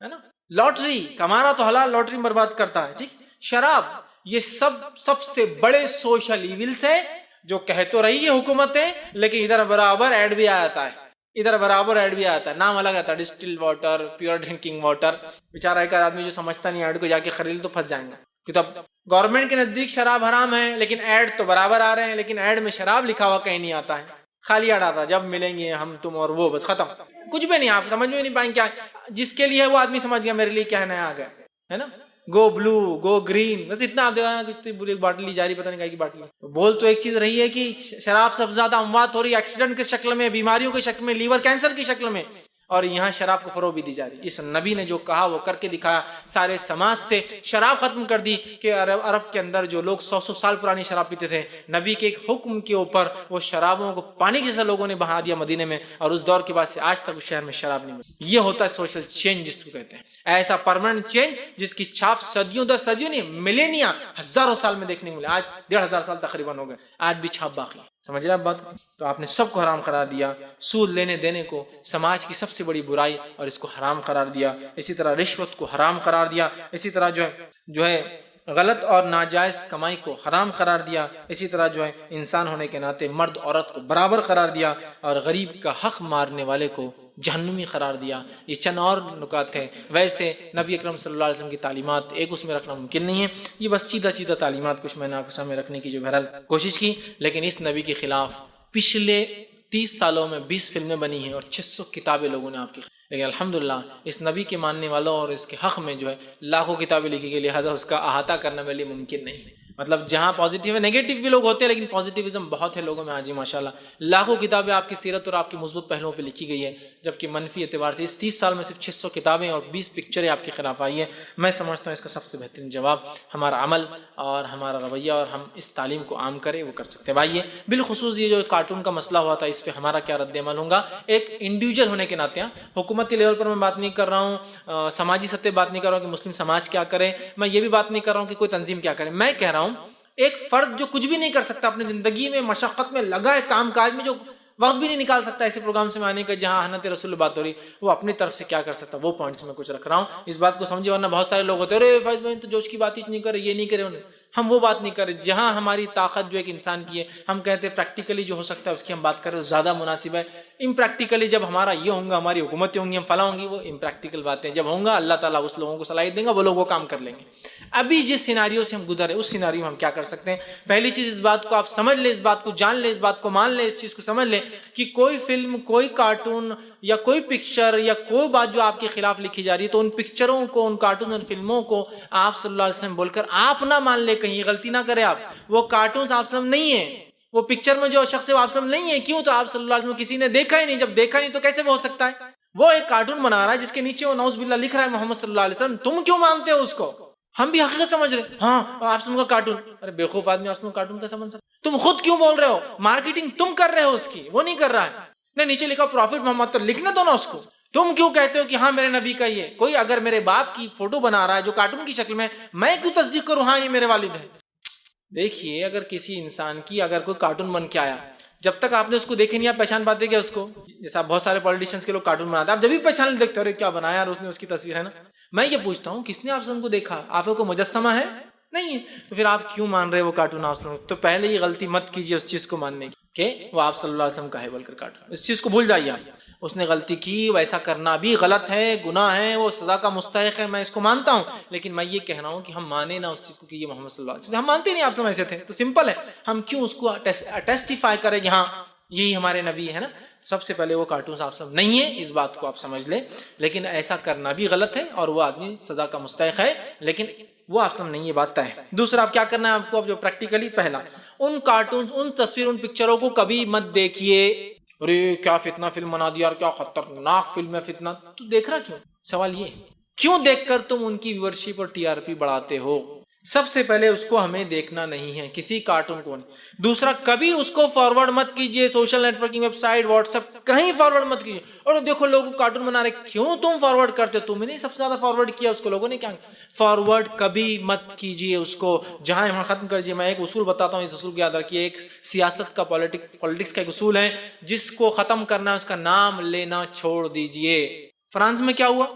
ہے نا, لاٹری, کمانا تو حلال, لاٹری برباد کرتا ہے. ٹھیک, شراب, یہ سب سے بڑے سوشل ایونلز ہیں جو کہہ تو رہی ہے حکومتیں, لیکن ادھر برابر ایڈ بھی آتا ہے, ادھر برابر ایڈ بھی آتا ہے, نام الگ رہتا ہے, distil water, pure drinking water. بیچارہ ایک آدمی جو سمجھتا نہیں ایڈ کو جا کے خرید تو پھنس جائیں گے, کیونکہ اب گورنمنٹ کے نزدیک شراب حرام ہے لیکن ایڈ تو برابر آ رہے ہیں, لیکن ایڈ میں شراب لکھا ہوا کہیں نہیں آتا ہے, خالی ایڈ آتا ہے جب ملیں گے ہم تم اور وہ, بس ختم, کچھ بھی نہیں, آپ سمجھ میں نہیں پائیں کیا جس کے لیے وہ آدمی سمجھ گیا میرے لیے کیا ہے نیا آ گیا ہے نا, گو بلو, گو گرین, بس اتنا آپ دیکھا بری باٹلی جاری, پتہ نہیں کیا کی باٹلی. تو بول تو ایک چیز رہی ہے کہ شراب سب زیادہ اموات ہو رہی ہے ایکسیڈنٹ کے شکل میں, بیماریوں کے شکل میں, لیور کینسر کی شکل میں, اور یہاں شراب کو فروغ بھی دی جا رہی. اس نبی نے جو کہا وہ کر کے دکھایا, سارے سماج سے شراب ختم کر دی. کہ عرب کے اندر جو لوگ 100 سال پرانی شراب پیتے تھے, نبی کے ایک حکم کے اوپر وہ شرابوں کو پانی جیسا لوگوں نے بہا دیا مدینے میں, اور اس دور کے بعد سے آج تک اس شہر میں شراب نہیں ملتی. یہ ہوتا ہے سوشل چینج جس کو کہتے ہیں, ایسا پرماننٹ چینج جس کی چھاپ صدیوں در صدیوں نہیں, ملینیا, ہزاروں سال میں دیکھنے کو ملے. آج 1500 سال تقریباً ہو گئے, آج بھی چھاپ باقی. سمجھ رہے آپ بات کو. تو آپ نے سب کو حرام قرار دیا, سود لینے دینے کو سماج کی سب سے بڑی برائی, اور اس کو حرام قرار دیا. اسی طرح رشوت کو حرام قرار دیا. اسی طرح جو ہے غلط اور ناجائز کمائی کو حرام قرار دیا. اسی طرح جو ہے انسان ہونے کے ناطے مرد عورت کو برابر قرار دیا, اور غریب کا حق مارنے والے کو جہنمی قرار دیا. یہ چند اور نکات ہیں. ویسے نبی اکرم صلی اللہ علیہ وسلم کی تعلیمات ایک اس میں رکھنا ممکن نہیں ہے, یہ بس چیدہ تعلیمات کچھ میں نے آپ کے سامنے رکھنے کی جو بہرحال کوشش کی, لیکن اس نبی کے خلاف پچھلے 30 سالوں میں 20 فلمیں بنی ہیں اور 600 کتابیں لوگوں نے آپ کی, لیکن الحمدللہ اس نبی کے ماننے والوں اور اس کے حق میں جو ہے لاکھوں کتابیں لکھی گئی, لہذا اس کا احاطہ کرنا میرے لیے ممکن نہیں ہے. مطلب جہاں پازیٹیو ہے, نیگیٹو بھی لوگ ہوتے ہیں لیکن پازیٹیوزم بہت ہے لوگوں میں آج ہی ماشاءاللہ. لاکھوں کتابیں آپ کی سیرت اور آپ کے مثبت پہلوؤں پہ لکھی گئی ہے, جبکہ منفی اعتبار سے اس 30 سال میں صرف 600 کتابیں اور 20 پکچریں آپ کے خلاف آئی ہیں. میں سمجھتا ہوں اس کا سب سے بہترین جواب ہمارا عمل اور ہمارا رویہ, اور ہم اس تعلیم کو عام کریں, وہ کر سکتے ہیں. بھائی بالخصوص یہ جو کارٹون کا مسئلہ ہوا تھا, اس پہ ہمارا کیا رد عمل ہوگا ایک انڈیویجول ہونے کے ناطے. حکومتی لیول پر میں بات نہیں کر رہا ہوں, سماجی سطح بات نہیں کر رہا ہوں کہ مسلم سماج کیا کرے, میں یہ بھی بات نہیں کر رہا ہوں کہ کوئی تنظیم کیا کرے. میں کہہ رہا ہوں ایک فرد جو کچھ بھی نہیں کر سکتا اپنی زندگی میں, مشقت میں لگا ہے, کام کاج میں جو وقت بھی نہیں نکال سکتا ایسے پروگرام سے میں آنے کا جہاں حنت رسول بات ہو رہی, وہ اپنی طرف سے کیا کر سکتا, وہ پوائنٹس میں کچھ رکھ رہا ہوں. اس بات کو سمجھے, ورنہ بہت سارے لوگ ہوتے ہیں ارے فیض بھائی تو جوش کی بات ہی نہیں کرے, یہ نہیں کرے انہیں. ہم وہ بات نہیں کریں جہاں ہماری طاقت جو ایک انسان کی ہے, ہم کہتے ہیں پریکٹیکلی جو ہو سکتا ہے اس کی ہم بات کریں, زیادہ مناسب ہے. امپریکٹیکلی جب ہمارا یہ ہوں گا, ہماری حکومتیں ہوں گی, ہم فلاں ہوں گی, وہ امپریکٹیکل باتیں جب ہوں گا, اللہ تعالیٰ اس لوگوں کو صلاحیت دیں گا, وہ لوگ وہ کام کر لیں گے. ابھی جس سیناریو سے ہم گزرے اس سیناریو میں ہم کیا کر سکتے ہیں. پہلی چیز اس بات کو آپ سمجھ لیں, اس بات کو جان لیں, اس بات کو مان لیں, اس چیز کو سمجھ لیں کہ کوئی فلم, کوئی کارٹون یا کوئی پکچر یا کوئی بات جو آپ کے خلاف لکھی جا رہی ہے, تو ان پکچروں کو, ان کارٹون اور فلموں کو آپ صلی اللہ علیہ وسلم بول کر آپ نہ مان لیں, کہیں غلطی نہ کرے آپ. وہ کارٹونز آپ صلی اللہ علیہ وسلم نہیں ہیں, وہ پکچر میں جو شخص ہے وہ آپ صلی اللہ علیہ وسلم نہیں ہے. کیوں؟ تو آپ صلی اللہ علیہ وسلم کسی نے دیکھا ہی نہیں. جب دیکھا نہیں تو کیسے وہ ہو سکتا ہے؟ وہ ایک کارٹون بنا رہا ہے جس کے نیچے وہ نعوذ باللہ لکھ رہا ہے محمد صلی اللہ علیہ وسلم. تم کیوں مانتے ہو اس کو؟ ہم بھی حقیقت سمجھ رہے ہیں. ہاں آپ کا کارٹون, ارے بیوقوف آدمی, آپ کارٹون کیسا بن سکتا؟ تم خود کیوں بول رہے ہو؟ مارکیٹنگ تم کر رہے ہو اس کی, وہ نہیں کر رہا ہے. نہیں, نیچے لکھا پروفٹ محمد, تو لکھنا دو نا اس کو. تم کیوں کہتے ہو کہ ہاں میرے نبی کا یہ؟ کوئی اگر میرے باپ کی فوٹو بنا رہا ہے جو کارٹون کی شکل میں, میں کیوں تصدیق کروں ہاں یہ میرے والد ہے؟ دیکھیے, اگر کسی انسان کی اگر کوئی کارٹون بن کے آیا, جب تک آپ نے اس کو دیکھے نہیں آپ پہچان پاتے کیا اس کو؟ جیسا بہت سارے پولیٹیشنز کے لوگ کارٹون بناتے ہیں, آپ جب بھی پہچان لے دیکھتے ہو کیا بنایا اور اس نے اس کی تصویر ہے نا. میں یہ پوچھتا ہوں کس نے آپ کو دیکھا؟ آپ کو مجسمہ ہے نہیں, تو پھر آپ کیوں مان رہے وہ کارٹون آپ سے؟ تو پہلے یہ غلطی مت کیجیے اس چیز کو ماننے کی کہ وہ آپ صلی اللہ علیہ وسلم کا ہے بول کر کارٹون, اس چیز کو بھول جائیے آپ. اس نے غلطی کی، ویسا کرنا بھی غلط ہے، گناہ ہے، وہ سزا کا مستحق ہے، میں اس کو مانتا ہوں، لیکن میں یہ کہہ رہا ہوں کہ ہم مانیں نہ اس چیز کو کہ یہ محمد صلی اللہ علیہ وسلم، ہم مانتے نہیں آپ سے ایسے تھے، تو سمپل ہے، ہم کیوں اس کو ٹیسٹیفائی کریں کہ ہاں یہی ہمارے نبی ہے نا؟ سب سے پہلے وہ کارٹون صاحب نہیں ہے، اس بات کو آپ سمجھ لیں، لیکن ایسا کرنا بھی غلط ہے اور وہ آدمی سزا کا مستحق ہے، لیکن وہ آپ نہیں، یہ بات طے ہے۔ دوسرا آپ کیا کرنا ہے آپ کو، اب جو پریکٹیکلی، پہلا ان کارٹونز، ان تصویر، ان پکچروں کو کبھی مت دیکھیے۔ ارے کیا فتنہ فلم بنا دیا، کیا خطرناک فلم ہے فتنہ، تو دیکھ رہا کیوں؟ سوال یہ کیوں دیکھ کر تم ان کی ویورشپ اور ٹی آر پی بڑھاتے ہو؟ سب سے پہلے اس کو ہمیں دیکھنا نہیں ہے، کسی کارٹون کو نہیں۔ دوسرا کبھی اس کو فارورڈ مت کیجئے، social networking website, WhatsApp, کہیں فارورڈ مت کیجئے۔ اور دیکھو لوگ کارٹون بنا رہے، کیوں تم فارورڈ کرتے ہو؟ تم نے سب سے زیادہ فارورڈ کیا، اس کو لوگوں نے کیا؟ فارورڈ کبھی مت کیجئے اس کو، جہاں یہاں ختم کر دیجئے۔ میں ایک اصول بتاتا ہوں، اس اصول کو یاد رکھیے، ایک سیاست کا، پولیٹکس کا ایک اصول ہے، جس کو ختم کرنا ہے اس کا نام لینا چھوڑ دیجئے۔ فرانس میں کیا ہوا؟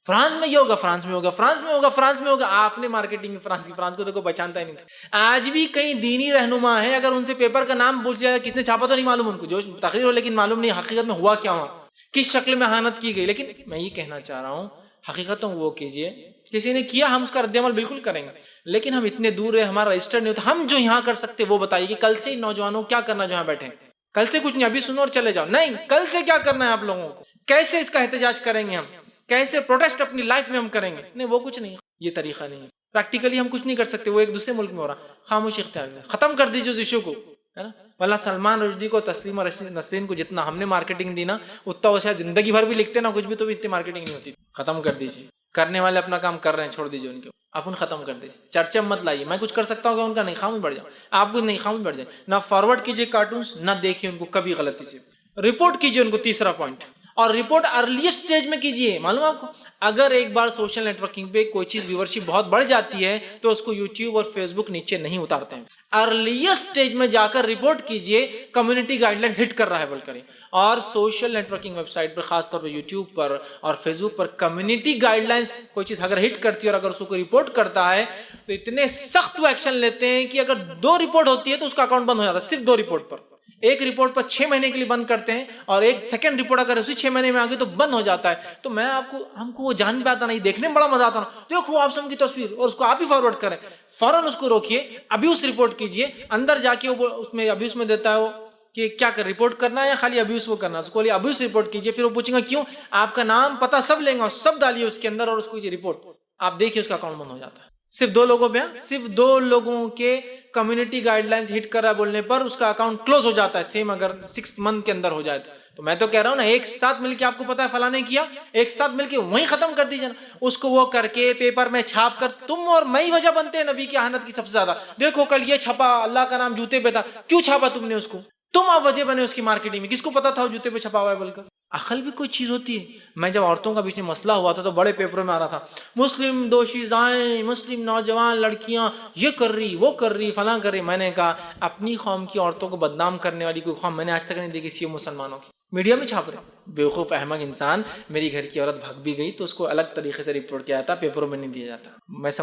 فرانس میں یہ ہوگا، فرانس میں ہوگا، فرانس میں ہوگا، فرانس میں ہوگا۔ آپ نے مارکیٹنگ فرانس کی، فرانس کو تو کوئی پہچانتا ہی نہیں تھا۔ آج بھی کئی دینی رہنما ہے، اگر ان سے پیپر کا نام پوچھ جائے کس نے چھاپا تو نہیں معلوم ان کو، جو تقریر ہو لیکن معلوم نہیں حقیقت میں ہوا کیا، وہاں کس شکل میں اہانت کی گئی۔ لیکن میں یہ کہنا چاہ رہا ہوں، حقیقتوں وہ کیجئے، کسی نے کیا ہم اس کا رد عمل بالکل کریں گے، لیکن ہم اتنے دور ہے، ہمارا رجسٹر نہیں ہوتا۔ ہم جو یہاں کر سکتے وہ بتائیے کہ کل سے نوجوانوں کیا کرنا جو یہاں بیٹھے ہیں؟ کل سے کچھ نہیں، ابھی سنو اور چلے جاؤ نہیں، کل سے کیا کرنا ہے آپ لوگوں کو؟ کیسے اس کا احتجاج کریں گے ہم؟ کیسے پروٹیسٹ اپنی لائف میں ہم کریں گے؟ نہیں، وہ کچھ نہیں، یہ طریقہ نہیں ہے۔ پریکٹیکلی ہم کچھ نہیں کر سکتے، وہ ایک دوسرے ملک میں ہو رہا، خاموشی اختیار کریں، ختم کر دیجیے اس ایشو کو، ہے نا؟ واللہ سلمان رشدی کو، تسلیمہ نسرین کو جتنا ہم نے مارکیٹنگ دی نا، اتنا وہ شاید زندگی بھر بھی لکھتے نا کچھ بھی تو بھی اتنی مارکیٹنگ نہیں ہوتی۔ ختم کر دیجیے، کرنے والے اپنا کام کر رہے ہیں، چھوڑ دیجیے ان کو، اپن ختم کر دیجیے، چرچے مت لائیے۔ میں کچھ کر سکتا ہوں کہ ان کا نہیں، خاموش بیٹھ جاؤ، آپ کچھ نہیں، خاموش بیٹھ جائیں، نہ فارورڈ کیجیے کارٹونز، نہ دیکھیے ان کو کبھی غلطی سے، رپورٹ کیجیے ان کو، تیسرا پوائنٹ، اور رپورٹ ارلیسٹ اسٹیج میں کیجیے۔ معلوم آپ کو، اگر ایک بار سوشل نیٹ ورکنگ پہ کوئی چیز ویورشپ بہت بڑھ جاتی ہے تو اس کو یوٹیوب اور فیس بک نیچے نہیں اتارتے ہیں، ارلیسٹ اسٹیج میں جا کر رپورٹ کیجیے، کمیونٹی گائیڈ لائن ہٹ کر رہا ہے بول کریں۔ اور social networking website پر، خاص طور پر یوٹیوب پر اور فیس بک پر، کمیونٹی گائیڈ لائنس کوئی چیز اگر ہٹ کرتی ہے اور اگر اس کو کوئی رپورٹ کرتا ہے تو اتنے سخت وہ ایکشن لیتے ہیں کہ اگر 2 رپورٹ ہوتی ہے تو اس کا اکاؤنٹ بند ہو جاتا ہے، صرف 2 رپورٹ پر۔ ایک رپورٹ پر 6 مہینے کے لیے بند کرتے ہیں، اور ایک سیکنڈ رپورٹ اگر اسی 6 مہینے میں آگے تو بند ہو جاتا ہے۔ تو میں آپ کو، ہم کو وہ جان پہ آتا نہیں، دیکھنے میں بڑا مزہ آتا نا، دیکھو آپ سم کی تصویر اور اس کو آپ ہی فارورڈ کریں، فوراً اس کو روکیے، ابیوس رپورٹ کیجئے، اندر جا کے وہ اس میں ابیوس میں دیتا ہے وہ کہ کیا کر رپورٹ کرنا ہے یا خالی ابیوس وہ کرنا ہے، اس کو ابیوس رپورٹ کیجئے، پھر وہ پوچھیں گا کیوں، آپ کا نام پتہ سب لیں گا اور سب ڈالیے اس کے اندر اور اس کو یہ رپورٹ، آپ دیکھیے اس کا اکاؤنٹ بند ہو جاتا ہے۔ صرف 2 لوگوں پہ، صرف 2 لوگوں کے کمیونٹی گائیڈ لائنز ہٹ کر رہا ہے بولنے پر اس کا اکاؤنٹ کلوز ہو جاتا ہے، سیم اگر 6 منتھ کے اندر ہو جائے تو میں تو کہہ رہا ہوں نا، ایک ساتھ مل کے آپ کو پتا ہے فلاں نے کیا، ایک ساتھ مل کے وہیں ختم کر دیجیے نا اس کو، وہ کر کے پیپر میں چھاپ کر، تم اور میں ہی وجہ بنتے ہیں نبی کی اہانت کی سب سے زیادہ۔ دیکھو کل یہ چھپا، اللہ کا نام جوتے پہ تھا، کیوں چھاپا تم نے اس کو؟ تم آپ وجہ بنے اس کی مارکیٹنگ میں، کس کو پتا تھا وہ جوتے پہ چھپا ہوا ہے بول کر؟ عقل بھی کوئی چیز ہوتی ہے۔ میں جب عورتوں کا بیچ میں مسئلہ ہوا تھا تو بڑے پیپروں میں آ رہا تھا، مسلم دوشیزائیں، مسلم نوجوان لڑکیاں یہ کر رہی، وہ کر رہی، فلاں کر رہی۔ میں نے کہا اپنی قوم کی عورتوں کو بدنام کرنے والی کوئی قوم میں نے آج تک نہیں دیکھی سی مسلمانوں کی، میڈیا میں چھاپ رہے۔ بیوقوف احمق انسان، میری گھر کی عورت بھاگ بھی گئی تو اس کو الگ طریقے سے رپورٹ کیا جاتا، پیپروں میں نہیں دیا جاتا۔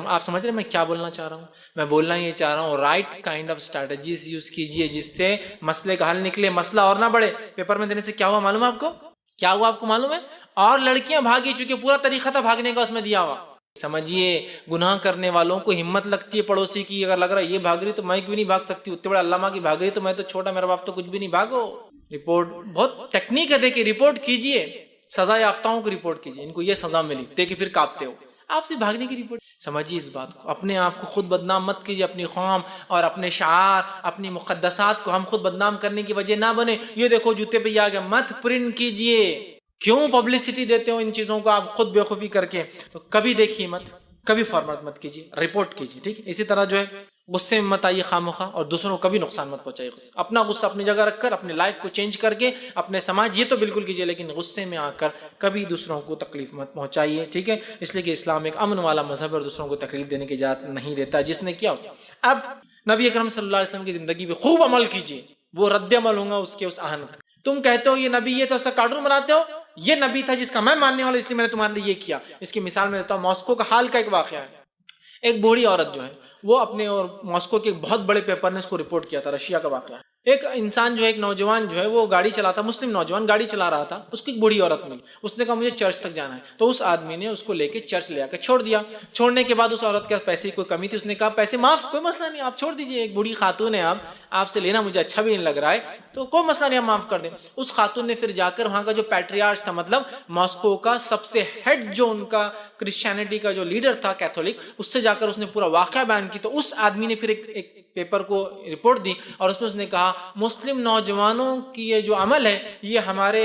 آپ سمجھ رہے ہیں میں کیا بولنا چاہ رہا ہوں؟ میں بولنا یہ چاہ رہا ہوں، right kind of strategies use کیجیے جس سے مسئلے کا حل نکلے، مسئلہ اور نہ بڑھے۔ پیپر میں دینے سے کیا ہوا معلوم ہے آپ کو؟ کیا ہوا آپ کو معلوم ہے؟ اور لڑکیاں بھاگی، چونکہ پورا طریقہ تھا بھاگنے کا اس میں دیا ہوا۔ سمجھیے، گناہ کرنے والوں کو ہمت لگتی ہے پڑوسی کی، اگر لگ رہا ہے یہ بھاگ رہی تو میں کیوں نہیں بھاگ سکتی، اتنے بڑے علامہ کی بھاگ رہی تو میں تو چھوٹا، میرا باپ تو کچھ بھی نہیں، بھاگو۔ رپورٹ بہت ٹیکنیک ہے، دیکھیے رپورٹ کیجئے، سزا یافتاؤں کو رپورٹ کیجئے، ان کو یہ سزا ملی، دیکھیے پھر کانپتے ہو، آپ سے بھاگنے کی رپورٹ۔ سمجھیے اس بات کو، اپنے آپ کو خود بدنام مت کیجیے، اپنی قوم اور اپنے شعار، اپنی مقدسات کو ہم خود بدنام کرنے کی وجہ نہ بنے۔ یہ دیکھو جوتے پہ یہ آ گیا، مت پرنٹ کیجیے، کیوں پبلسٹی دیتے ہو ان چیزوں کو آپ خود بےخوفی کر کے؟ تو کبھی دیکھیے مت، کبھی فارورڈ مت کیجیے، رپورٹ کیجیے، ٹھیک ہے؟ اسی طرح جو ہے غصے میں مت آئیے خواہ اور دوسروں کو کبھی نقصان مت پہنچائیے۔ اپنا غصہ اپنی جگہ رکھ کر اپنے لائف کو چینج کر کے اپنے سماج، یہ تو بالکل کیجیے، لیکن غصے میں آ کر کبھی دوسروں کو تکلیف مت پہنچائیے، ٹھیک ہے؟ اس لیے کہ اسلام ایک امن والا مذہب ہے اور دوسروں کو تکلیف دینے کی اجازت نہیں دیتا، جس نے کیا ہو۔ اب نبی اکرم صلی اللہ علیہ وسلم کی زندگی پہ خوب عمل کیجیے، وہ رد عمل ہوگا اس کے اس اہانت کا۔ تم کہتے ہو یہ نبی یہ تو اس کا کارٹون بناتے ہو، یہ نبی تھا جس کا میں ماننے والا، اس لیے میں نے تمہارے لیے یہ کیا۔ اس کی مثال میں دیتا ہوں، ماسکو کا حال کا ایک واقعہ ہے۔ ایک بوڑھی عورت جو ہے وہ اپنے اور ماسکو کے ایک بہت بڑے پیپر نے اس کو رپورٹ کیا تھا، رشیا کا واقعہ ہے۔ ایک انسان جو ہے، ایک نوجوان جو ہے وہ گاڑی چلاتا، مسلم نوجوان گاڑی چلا رہا تھا، اس کی ایک بوڑھی عورت ملی، اس نے کہا مجھے چرچ تک جانا ہے، تو اس آدمی نے اس کو لے کے چرچ لے آ کے چھوڑ دیا۔ چھوڑنے کے بعد اس عورت کے پاس پیسے کی کوئی کمی تھی، اس نے کہا پیسے معاف، کوئی مسئلہ نہیں، آپ چھوڑ دیجئے، ایک بوڑھی خاتون ہے، آپ سے لینا مجھے اچھا بھی نہیں لگ رہا ہے، تو کوئی مسئلہ نہیں، آپ معاف کر دیں۔ اس خاتون نے پھر جا کر وہاں کا جو پیٹریارچ تھا، مطلب ماسکو کا سب سے ہیڈ جو ان کا کرسچینٹی کا جو لیڈر تھا کیتھولک، اس سے جا کر اس نے پورا واقعہ بیان کی، تو اس آدمی نے پھر ایک پیپر کو رپورٹ دی، اور اس نے کہا مسلم نوجوانوں کی یہ جو عمل ہے یہ ہمارے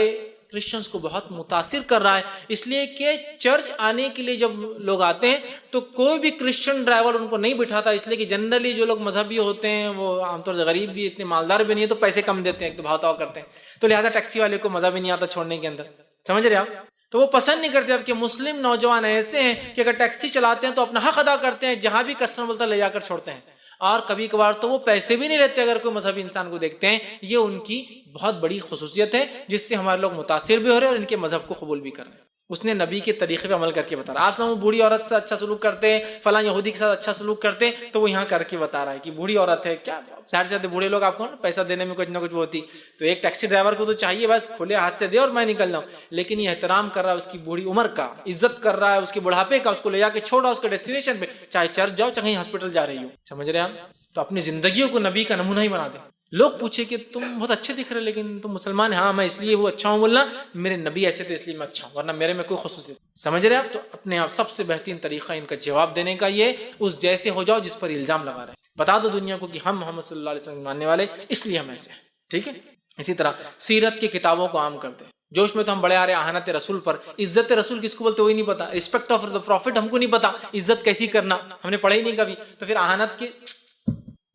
کرسچنز کو بہت متاثر کر رہا ہے، اس لیے کہ چرچ آنے کے لیے جب لوگ آتے ہیں تو کوئی بھی کرسچن ڈرائیور ان کو نہیں بٹھاتا، اس لیے کہ جنرلی جو لوگ مذہبی ہوتے ہیں وہ عام طور سے غریب بھی، اتنے مالدار بھی نہیں ہے، تو پیسے کم دیتے ہیں، ایک تو بھاؤ تاؤ کرتے ہیں، تو لہٰذا ٹیکسی والے کو مزہ بھی نہیں آتا چھوڑنے کے اندر، سمجھ رہے آپ؟ تو وہ پسند نہیں کرتے اب کہ مسلم نوجوان ایسے ہیں کہ اگر ٹیکسی چلاتے ہیں تو اپنا حق ادا کرتے ہیں، جہاں بھی کسٹمر بولتا ہے لے جا کر چھوڑتے ہیں، اور کبھی کبھار تو وہ پیسے بھی نہیں لیتے اگر کوئی مذہبی انسان کو دیکھتے ہیں۔ یہ ان کی بہت بڑی خصوصیت ہے جس سے ہمارے لوگ متاثر بھی ہو رہے ہیں اور ان کے مذہب کو قبول بھی کر رہے ہیں۔ اس نے نبی کے طریقے پہ عمل کر کے بتا رہا ہے۔ آپ وہ بوڑھی عورت سے اچھا سلوک کرتے ہیں، فلاں یہودی کے ساتھ اچھا سلوک کرتے ہیں، تو وہ یہاں کر کے بتا رہا ہے کہ بوڑھی عورت ہے، کیا ظاہر سے بوڑھے لوگ آپ کو پیسہ دینے میں کچھ نہ کچھ ہوتی، تو ایک ٹیکسی ڈرائیور کو تو چاہیے بس کھلے ہاتھ سے دے اور میں نکل جاؤں، لیکن یہ احترام کر رہا ہے اس کی بوڑھی عمر کا، عزت کر رہا ہے اس کے بڑھاپے کا، اس کو لے جا کے چھوڑ رہا ہے اس کے ڈیسٹینیشن پہ، چاہے چرچ جاؤ چاہے ہاسپٹل جا رہی ہو، سمجھ رہے ہیں آپ؟ تو اپنی زندگیوں کو نبی کا نمونہ ہی بنا دیں۔ لوگ پوچھے کہ تم بہت اچھے دکھ رہے لیکن تم مسلمان ہیں، ہاں میں اس لیے وہ اچھا ہوں بولنا، میرے نبی ایسے تھے اس لیے میں اچھا ہوں، ورنہ میرے میں کوئی خصوصیت، سمجھ رہے آپ؟ تو اپنے آپ سب سے بہترین طریقہ ان کا جواب دینے کا یہ اس جیسے ہو جاؤ جس پر الزام لگا رہے ہیں، بتا دو دنیا کو کہ ہم محمد صلی اللہ علیہ وسلم ماننے والے اس لیے ہم ایسے ہیں، ٹھیک ہے؟ اسی طرح سیرت کی کتابوں کو عام کرتے ہیں، جوش میں تو ہم بڑے آ رہے ہیں اہانت رسول پر، عزت رسول کس کو بولتے وہی نہیں پتا، رسپیکٹ آف دا پروفٹ ہم کو نہیں پتا، عزت کیسی کرنا ہم نے پڑھا ہی نہیں کبھی، تو پھر اہانت کی،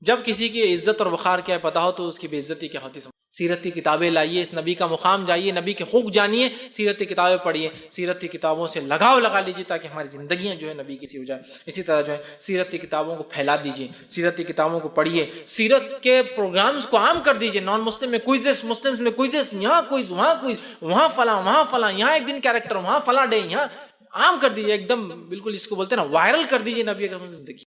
جب کسی کی عزت اور وقار کیا ہے پتا ہو تو اس کی بے عزتی کیا ہوتی ہے۔ سیرت کی کتابیں لائیے، اس نبی کا مقام جائیے، نبی کے حقوق جانیے، سیرت کی کتابیں پڑھیے، سیرت کی کتابوں سے لگاؤ لگا لیجیے تاکہ ہماری زندگیاں جو ہے نبی کی سی ہو جائے۔ اسی طرح جو ہے سیرت کی کتابوں کو پھیلا دیجیے، سیرت کی کتابوں کو پڑھیے، سیرت کے پروگرامز کو عام کر دیجیے، نان مسلم میں کوئزز، مسلمز میں کوئزز، یہاں کوئز وہاں کوئز، وہاں فلاں وہاں فلاں، یہاں ایک دن کیریکٹر وہاں فلاں ڈے، یہاں عام کر دیجیے، ایک دم بالکل اس کو بولتے ہیں نا وائرل کر دیجیے نبی اکرم کی زندگی۔